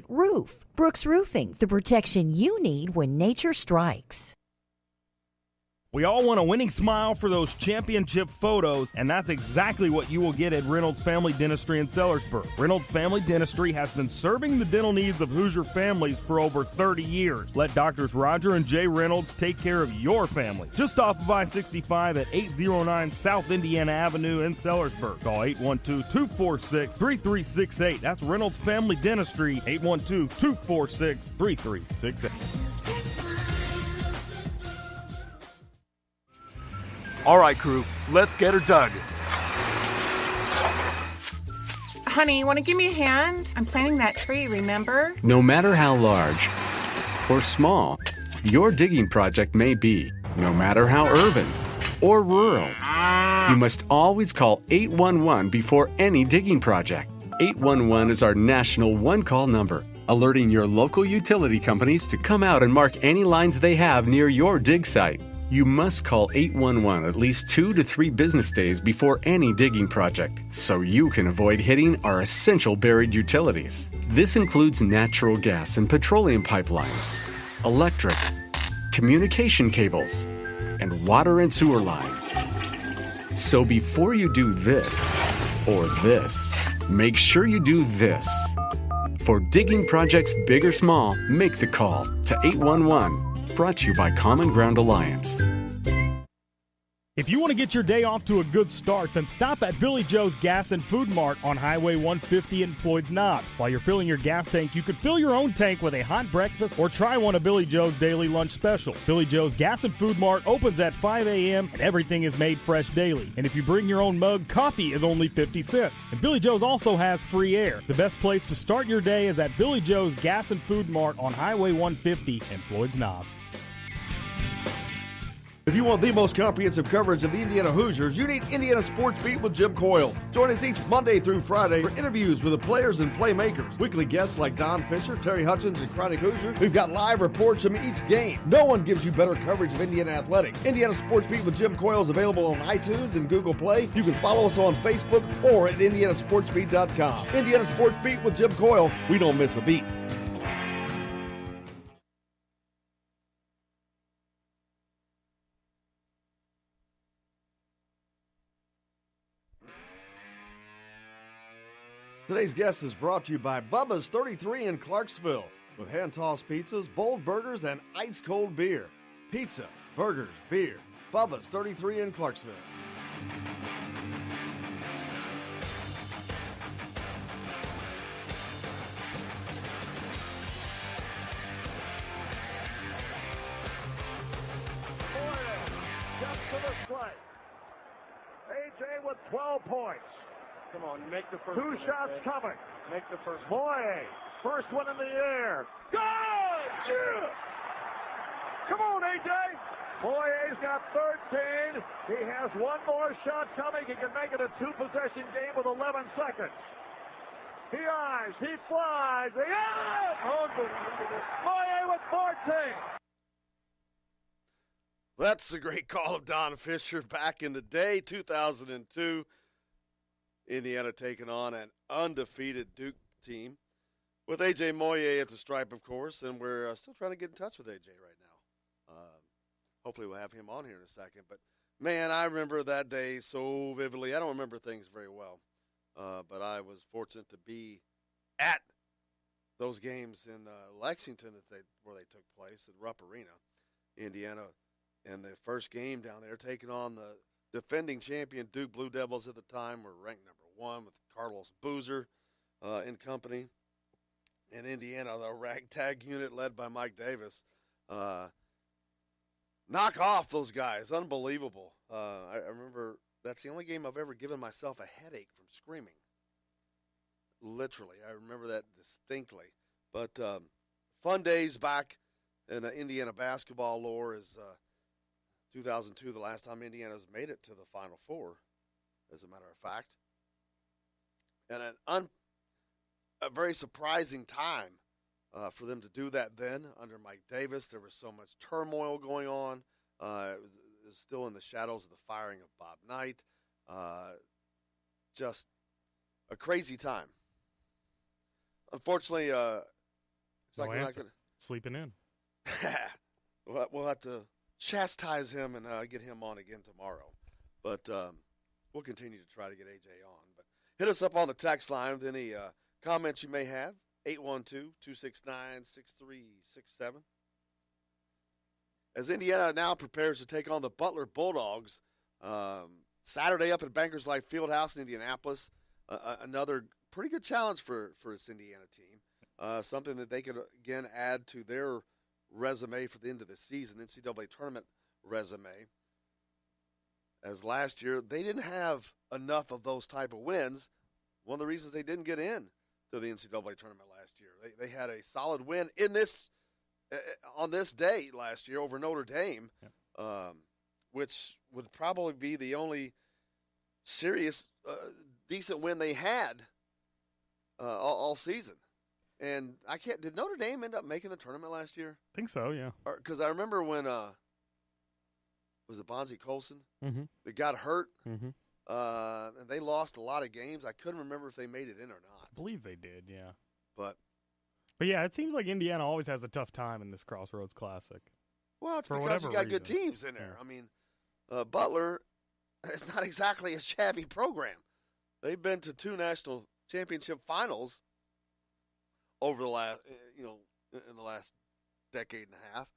Brooks Roofing, the protection you need when nature strikes. We all want a winning smile for those championship photos, and that's exactly what you will get at Reynolds Family Dentistry in Sellersburg. Reynolds Family Dentistry has been serving the dental needs of Hoosier families for over 30 years. Let Doctors Roger and Jay Reynolds take care of your family. Just off of I-65 at 809 South Indiana Avenue in Sellersburg. Call 812-246-3368. That's Reynolds Family Dentistry, 812-246-3368. All right, crew, let's get her dug. Honey, want to give me a hand? I'm planting that tree, remember? No matter how large or small your digging project may be, no matter how urban or rural, you must always call 811 before any digging project. 811 is our national one-call number, alerting your local utility companies to come out and mark any lines they have near your dig site. You must call 811 at least 2 to 3 business days before any digging project, so you can avoid hitting our essential buried utilities. This includes natural gas and petroleum pipelines, electric, communication cables, and water and sewer lines. So before you do this or this, make sure you do this. For digging projects big or small, make the call to 811. Brought to you by Common Ground Alliance. If you want to get your day off to a good start, then stop at Billy Joe's Gas and Food Mart on Highway 150 in Floyd's Knobs. While you're filling your gas tank, you could fill your own tank with a hot breakfast or try one of Billy Joe's daily lunch special. Billy Joe's Gas and Food Mart opens at 5 a.m. and everything is made fresh daily. And if you bring your own mug, coffee is only 50 cents. And Billy Joe's also has free air. The best place to start your day is at Billy Joe's Gas and Food Mart on Highway 150 in Floyd's Knobs. If you want the most comprehensive coverage of the Indiana Hoosiers, you need Indiana Sports Beat with Jim Coyle. Join us each Monday through Friday for interviews with the players and playmakers. Weekly guests like Don Fisher, Terry Hutchins, and Chronic Hoosier. We've got live reports from each game. No one gives you better coverage of Indiana athletics. Indiana Sports Beat with Jim Coyle is available on iTunes and Google Play. You can follow us on Facebook or at indianasportsbeat.com. Indiana Sports Beat with Jim Coyle. We don't miss a beat. Today's guest is brought to you by Bubba's 33 in Clarksville with hand-tossed pizzas, bold burgers, and ice-cold beer. Pizza, burgers, beer. Bubba's 33 in Clarksville. Just to the strike. AJ with 12 points. Come on, make the first. 2 shots coming. Make the first. Moye, first one in the air. Good! Yeah! Come on, AJ. Moye's got 13. He has one more shot coming. He can make it a 2-possession game with 11 seconds. He eyes. He flies. Moye with 14. That's the great call of Don Fisher back in the day, 2002. Indiana taking on an undefeated Duke team with A.J. Moye at the stripe, of course, and we're still trying to get in touch with A.J. right now. Hopefully we'll have him on here in a second. But, man, I remember that day so vividly. I don't remember things very well, but I was fortunate to be at those games in Lexington where they took place at Rupp Arena, Indiana, and the first game down there taking on the defending champion Duke Blue Devils at the time were ranked number 1 with Carlos Boozer in company. In Indiana, the ragtag unit led by Mike Davis. Knock off those guys. Unbelievable. I remember that's the only game I've ever given myself a headache from screaming. Literally. I remember that distinctly. But fun days back in Indiana basketball lore is 2002, the last time Indiana's made it to the Final Four, as a matter of fact. And a very surprising time for them to do that then under Mike Davis. There was so much turmoil going on. It was still in the shadows of the firing of Bob Knight. Just a crazy time. Unfortunately, it's like we're not going to sleeping in. We'll have to chastise him and get him on again tomorrow. But we'll continue to try to get AJ on. But hit us up on the text line with any comments you may have, 812-269-6367. As Indiana now prepares to take on the Butler Bulldogs Saturday up at Bankers Life Fieldhouse in Indianapolis, another pretty good challenge for this Indiana team, something that they could, again, add to their resume for the end of the season, NCAA tournament resume. As last year, they didn't have enough of those type of wins one of the reasons they didn't get in to the NCAA tournament last year. They had a solid win in this on this day last year over Notre Dame, which would probably be the only serious decent win they had all season. And did Notre Dame end up making the tournament last year? I think so, yeah. Because I remember when was it Bonzie Colson that got hurt, and they lost a lot of games. I couldn't remember if they made it in or not. I believe they did, yeah. But yeah, it seems like Indiana always has a tough time in this Crossroads Classic. Well, it's for because you got reason. good teams in there. Yeah. I mean, Butler is not exactly a shabby program. They've been to 2 national championship finals over the last, in the last decade and a half.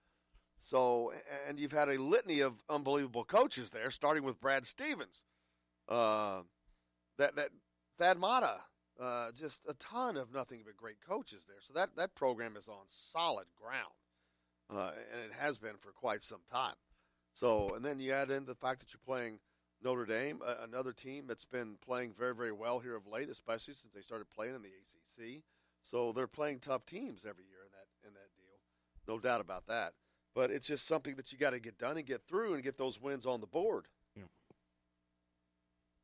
So, and you've had a litany of unbelievable coaches there, starting with Brad Stevens, that Thad Matta, just a ton of nothing but great coaches there. So that program is on solid ground, and it has been for quite some time. So, and then you add in the fact that you're playing Notre Dame, another team that's been playing very, very well here of late, especially since they started playing in the ACC. So they're playing tough teams every year in that deal, no doubt about that. But it's just something that you got to get done and get through and get those wins on the board. Yeah.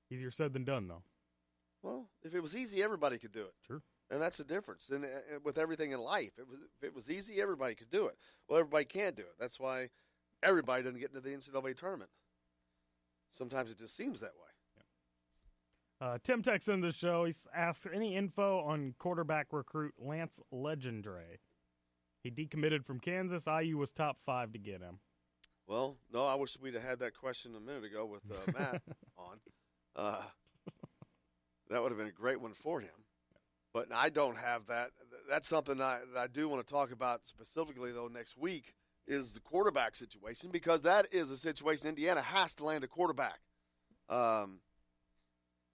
Easier said than done, though. Well, if it was easy, everybody could do it. True. And that's the difference. And with everything in life, if it was easy, everybody could do it. Well, everybody can't do it. That's why everybody doesn't get into the NCAA tournament. Sometimes it just seems that way. Tim texts in the show. He asks any info on quarterback recruit Lance Legendre. He decommitted from Kansas. IU was top 5 to get him. Well, no, I wish we'd have had that question a minute ago with Matt on. That would have been a great one for him. But I don't have that. That's something that I do want to talk about specifically, though, next week is the quarterback situation, because that is a situation Indiana has to land a quarterback.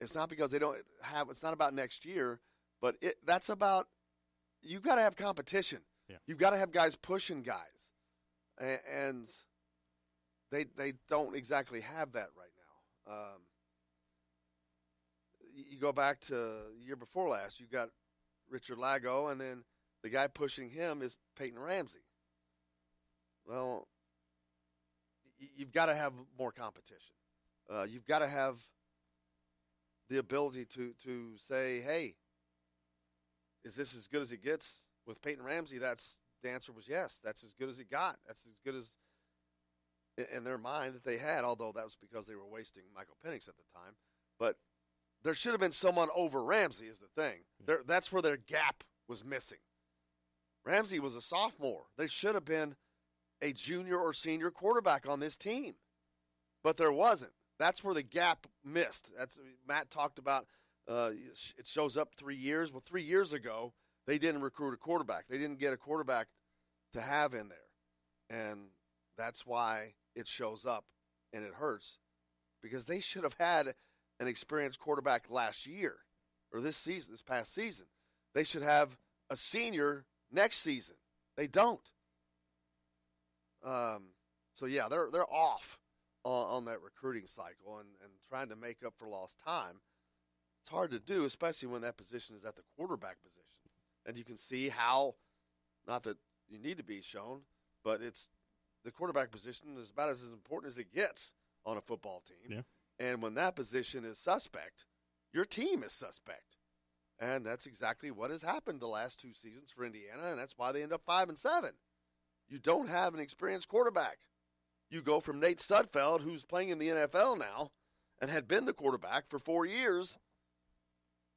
It's not because they don't have – it's not about next year, but that's about – you've got to have competition. Yeah. You've got to have guys pushing guys. And they don't exactly have that right now. You go back to the year before last, you got Richard Lago, and then the guy pushing him is Peyton Ramsey. Well, you've got to have more competition. You've got to have the ability to say, hey, is this as good as it gets? With Peyton Ramsey, the answer was yes. That's as good as it got. That's as good as in their mind that they had, although that was because they were wasting Michael Penix at the time. But there should have been someone over Ramsey is the thing. That's where their gap was missing. Ramsey was a sophomore. There should have been a junior or senior quarterback on this team. But there wasn't. That's where the gap missed. Matt talked about it shows up 3 years. Well, 3 years ago, they didn't recruit a quarterback. They didn't get a quarterback to have in there. And that's why it shows up and it hurts, because they should have had an experienced quarterback last year or this past season. They should have a senior next season. They don't. So, yeah, they're off on that recruiting cycle and trying to make up for lost time. It's hard to do, especially when that position is at the quarterback position. And you can see how, not that you need to be shown, but it's the quarterback position is about as important as it gets on a football team. Yeah. And when that position is suspect, your team is suspect. And that's exactly what has happened the last 2 seasons for Indiana, and that's why they end up 5-7. You don't have an experienced quarterback. You go from Nate Sudfeld, who's playing in the NFL now and had been the quarterback for 4 years,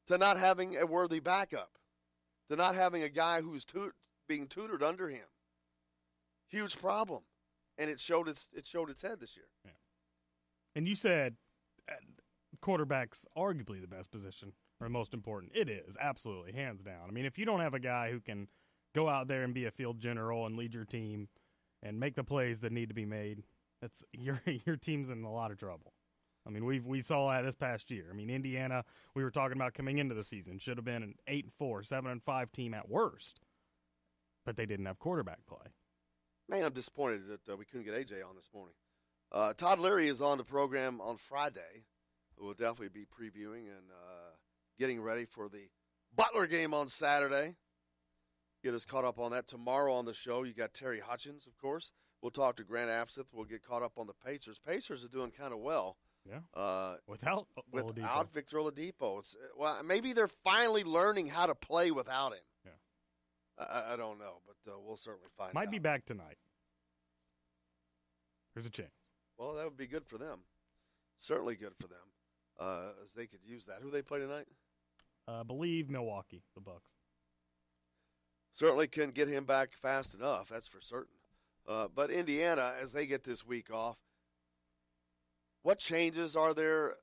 to not having a worthy backup, to not having a guy who's being tutored under him. Huge problem. And it showed its head this year. Yeah. And you said quarterback's arguably the best position, or most important. It is, absolutely, hands down. I mean, if you don't have a guy who can go out there and be a field general and lead your team and make the plays that need to be made, that's your team's in a lot of trouble. I mean, we saw that this past year. I mean, Indiana, we were talking about coming into the season, should have been an 8-4, 7-5 team at worst, but they didn't have quarterback play. Man, I'm disappointed that we couldn't get AJ on this morning. Todd Leary is on the program on Friday. We'll definitely be previewing and getting ready for the Butler game on Saturday. Get us caught up on that tomorrow on the show. You got Terry Hutchins, of course. We'll talk to Grant Absith. We'll get caught up on the Pacers. Pacers are doing kind of well. Yeah. Without Victor Oladipo. Maybe they're finally learning how to play without him. Yeah. I don't know, but we'll certainly find out. Might be back tonight. There's a chance. Well, that would be good for them. Certainly good for them, as they could use that. Who they play tonight? I believe Milwaukee, the Bucks. Certainly can get him back fast enough, that's for certain. But Indiana, as they get this week off, what changes are there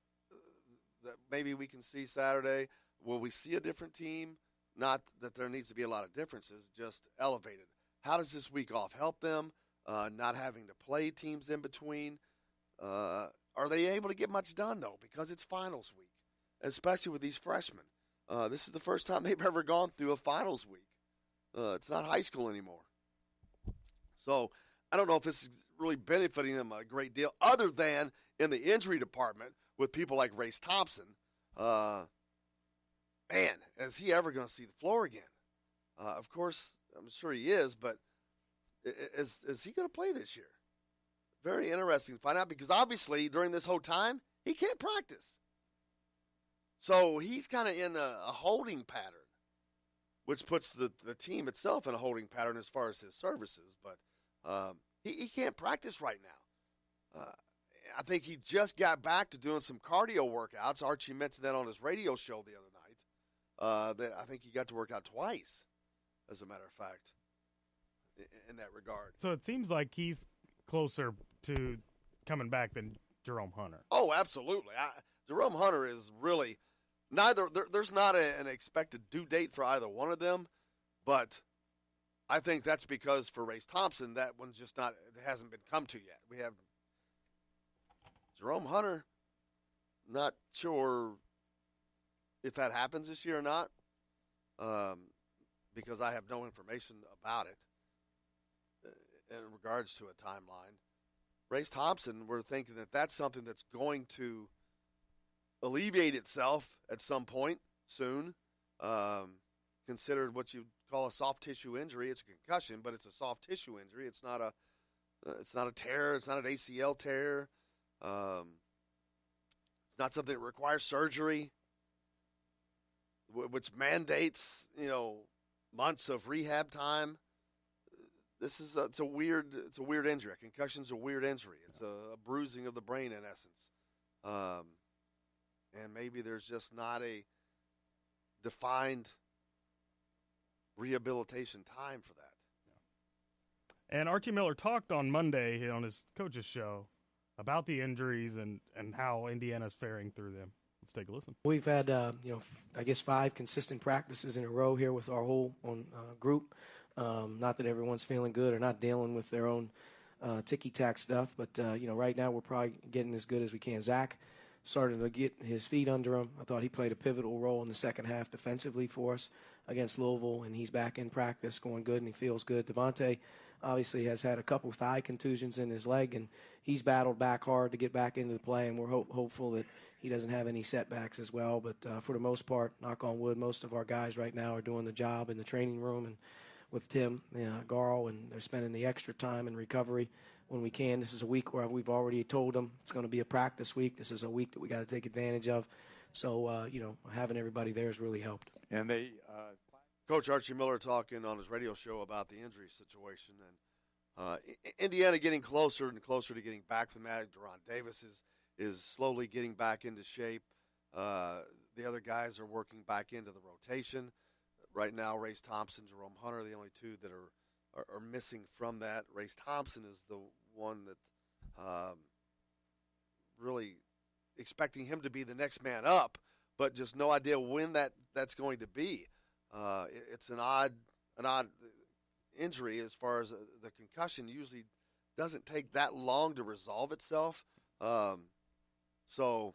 that maybe we can see Saturday? Will we see a different team? Not that there needs to be a lot of differences, just elevated. How does this week off help them? Not having to play teams in between. Are they able to get much done, though, because it's finals week, especially with these freshmen? This is the first time they've ever gone through a finals week. It's not high school anymore. So I don't know if this is really benefiting them a great deal, other than in the injury department with people like Race Thompson. Man, is he ever going to see the floor again? Of course, I'm sure he is, but is he going to play this year? Very interesting to find out, because obviously during this whole time, he can't practice. So he's kind of in a holding pattern, which puts the team itself in a holding pattern as far as his services. But he can't practice right now. I think he just got back to doing some cardio workouts. Archie mentioned that on his radio show the other night. That I think he got to work out twice, as a matter of fact, in that regard. So it seems like he's closer to coming back than Jerome Hunter. Oh, absolutely. Jerome Hunter is really neither. There's not an expected due date for either one of them, but I think that's because for Race Thompson, that one's just not. It hasn't been come to yet. We have Jerome Hunter. Not sure if that happens this year or not, because I have no information about it in regards to a timeline. Race Thompson, we're thinking that that's something that's going to alleviate itself at some point soon. Considered what you call a soft tissue injury. It's a concussion, but it's a soft tissue injury. It's not a tear. It's not an ACL tear. It's not something that requires surgery, which mandates, months of rehab time. This is it's a weird injury. A concussion's a weird injury. It's a bruising of the brain in essence. And maybe there's just not a defined rehabilitation time for that. And Archie Miller talked on Monday on his coach's show about the injuries and how Indiana's faring through them. Let's take a listen. We've had, I guess 5 consistent practices in a row here with our whole group. Not that everyone's feeling good or not dealing with their own ticky-tack stuff, but, right now we're probably getting as good as we can. Zach started to get his feet under him. I thought he played a pivotal role in the second half defensively for us against Louisville, and he's back in practice, going good, and he feels good. Devontae obviously has had a couple of thigh contusions in his leg, and he's battled back hard to get back into the play, and we're hopeful that he doesn't have any setbacks as well. But for the most part, knock on wood, most of our guys right now are doing the job in the training room and with Tim Garl, and they're spending the extra time in recovery when we can. This is a week where we've already told them it's going to be a practice week. This is a week that we got to take advantage of. So, having everybody there has really helped. And they Coach Archie Miller talking on his radio show about the injury situation, and Indiana getting closer and closer to getting back from that. Deron Davis is slowly getting back into shape. The other guys are working back into the rotation. Right now, Race Thompson, Jerome Hunter, the only two that are missing from that. Race Thompson is the one that really expecting him to be the next man up, but just no idea when that's going to be. It's an odd injury as far as the concussion usually doesn't take that long to resolve itself. So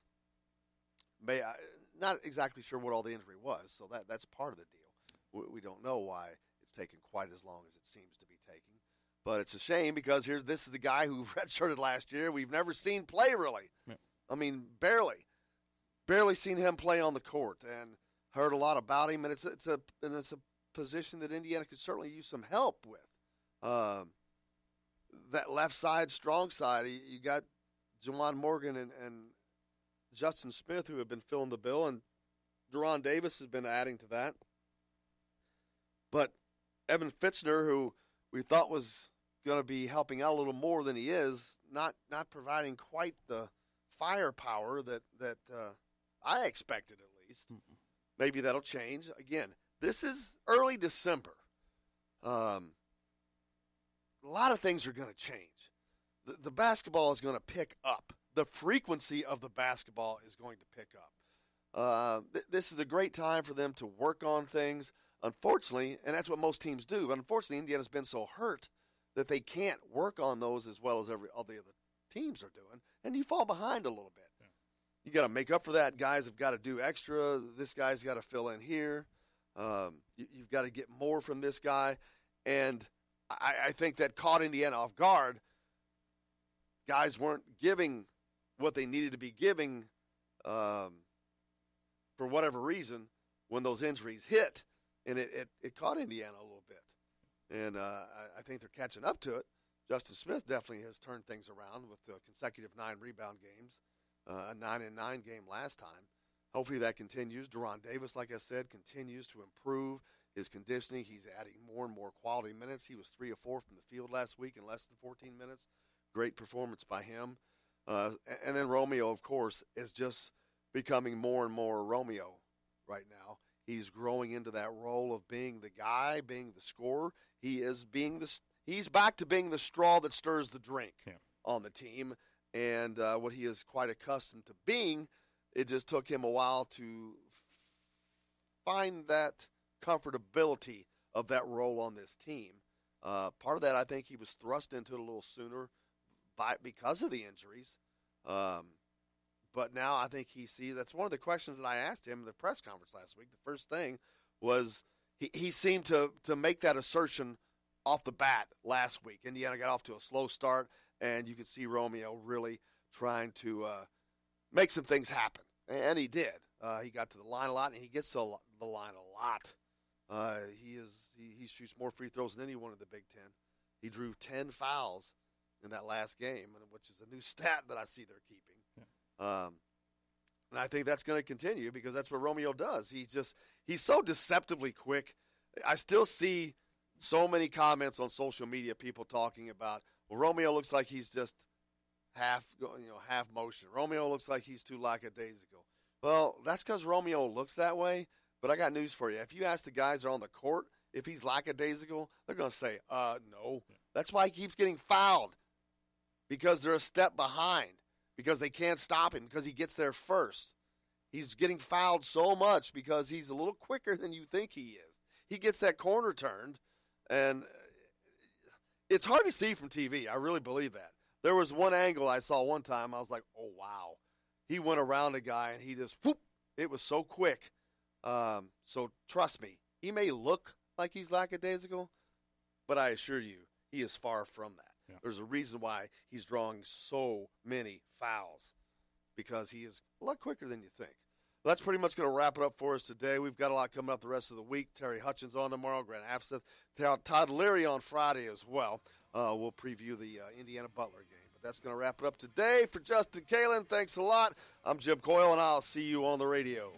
not exactly sure what all the injury was, so that's part of the deal. We don't know why it's taken quite as long as it seems to be taking. But it's a shame because this is the guy who redshirted last year. We've never seen play really. Yeah. I mean, barely seen him play on the court. And Heard a lot about him, and it's a position that Indiana could certainly use some help with. That left side, strong side, you got Juwan Morgan and Justin Smith who have been filling the bill, and Deron Davis has been adding to that. But Evan Fitzner, who we thought was going to be helping out a little more than he is, not providing quite the firepower that I expected at least. Mm-hmm. Maybe that'll change. Again, this is early December. A lot of things are going to change. The basketball is going to pick up. The frequency of the basketball is going to pick up. This is a great time for them to work on things. Unfortunately, and that's what most teams do, but unfortunately Indiana's been so hurt that they can't work on those as well as all the other teams are doing, and you fall behind a little bit. Yeah. You got to make up for that. Guys have got to do extra. This guy's got to fill in here. You've got to get more from this guy, and I think that caught Indiana off guard. Guys weren't giving what they needed to be giving for whatever reason when those injuries hit, and it caught Indiana a little bit. And I think they're catching up to it. Justin Smith definitely has turned things around with the consecutive 9 rebound games, a 9-9 game last time. Hopefully that continues. Deron Davis, like I said, continues to improve his conditioning. He's adding more and more quality minutes. He was 3 of 4 from the field last week in less than 14 minutes. Great performance by him. And then Romeo, of course, is just becoming more and more Romeo right now. He's growing into that role of being the guy, being the scorer. He's back to being the straw that stirs the drink on the team, and what he is quite accustomed to being. It just took him a while to find that comfortability of that role on this team. Part of that, I think, he was thrust into it a little sooner because of the injuries. But now I think he sees – that's one of the questions that I asked him in the press conference last week. The first thing was he seemed to make that assertion off the bat last week. Indiana got off to a slow start, and you could see Romeo really trying to make some things happen. And he did. He got to the line a lot, and he gets to the line a lot. He shoots more free throws than anyone in the Big Ten. He drew 10 fouls in that last game, which is a new stat that I see they're keeping. Yeah. And I think that's going to continue because that's what Romeo does. He's so deceptively quick. I still see so many comments on social media, people talking about, well, Romeo looks like he's just half motion. Romeo looks like he's too lackadaisical. Well, that's because Romeo looks that way, but I got news for you. If you ask the guys that are on the court if he's lackadaisical, they're going to say, no. Yeah. That's why he keeps getting fouled, because they're a step behind, because they can't stop him, because he gets there first. He's getting fouled so much because he's a little quicker than you think he is. He gets that corner turned, and it's hard to see from TV. I really believe that. There was one angle I saw one time. I was like, oh, wow. He went around a guy, and he just, whoop, it was so quick. So trust me, he may look like he's lackadaisical, but I assure you, he is far from that. Yeah. There's a reason why he's drawing so many fouls, because he is a lot quicker than you think. Well, that's pretty much going to wrap it up for us today. We've got a lot coming up the rest of the week. Terry Hutchins on tomorrow, Grant Afseth, Todd Leary on Friday as well. We'll preview the Indiana Butler game. But that's going to wrap it up today. For Justin Kalen, thanks a lot. I'm Jim Coyle, and I'll see you on the radio.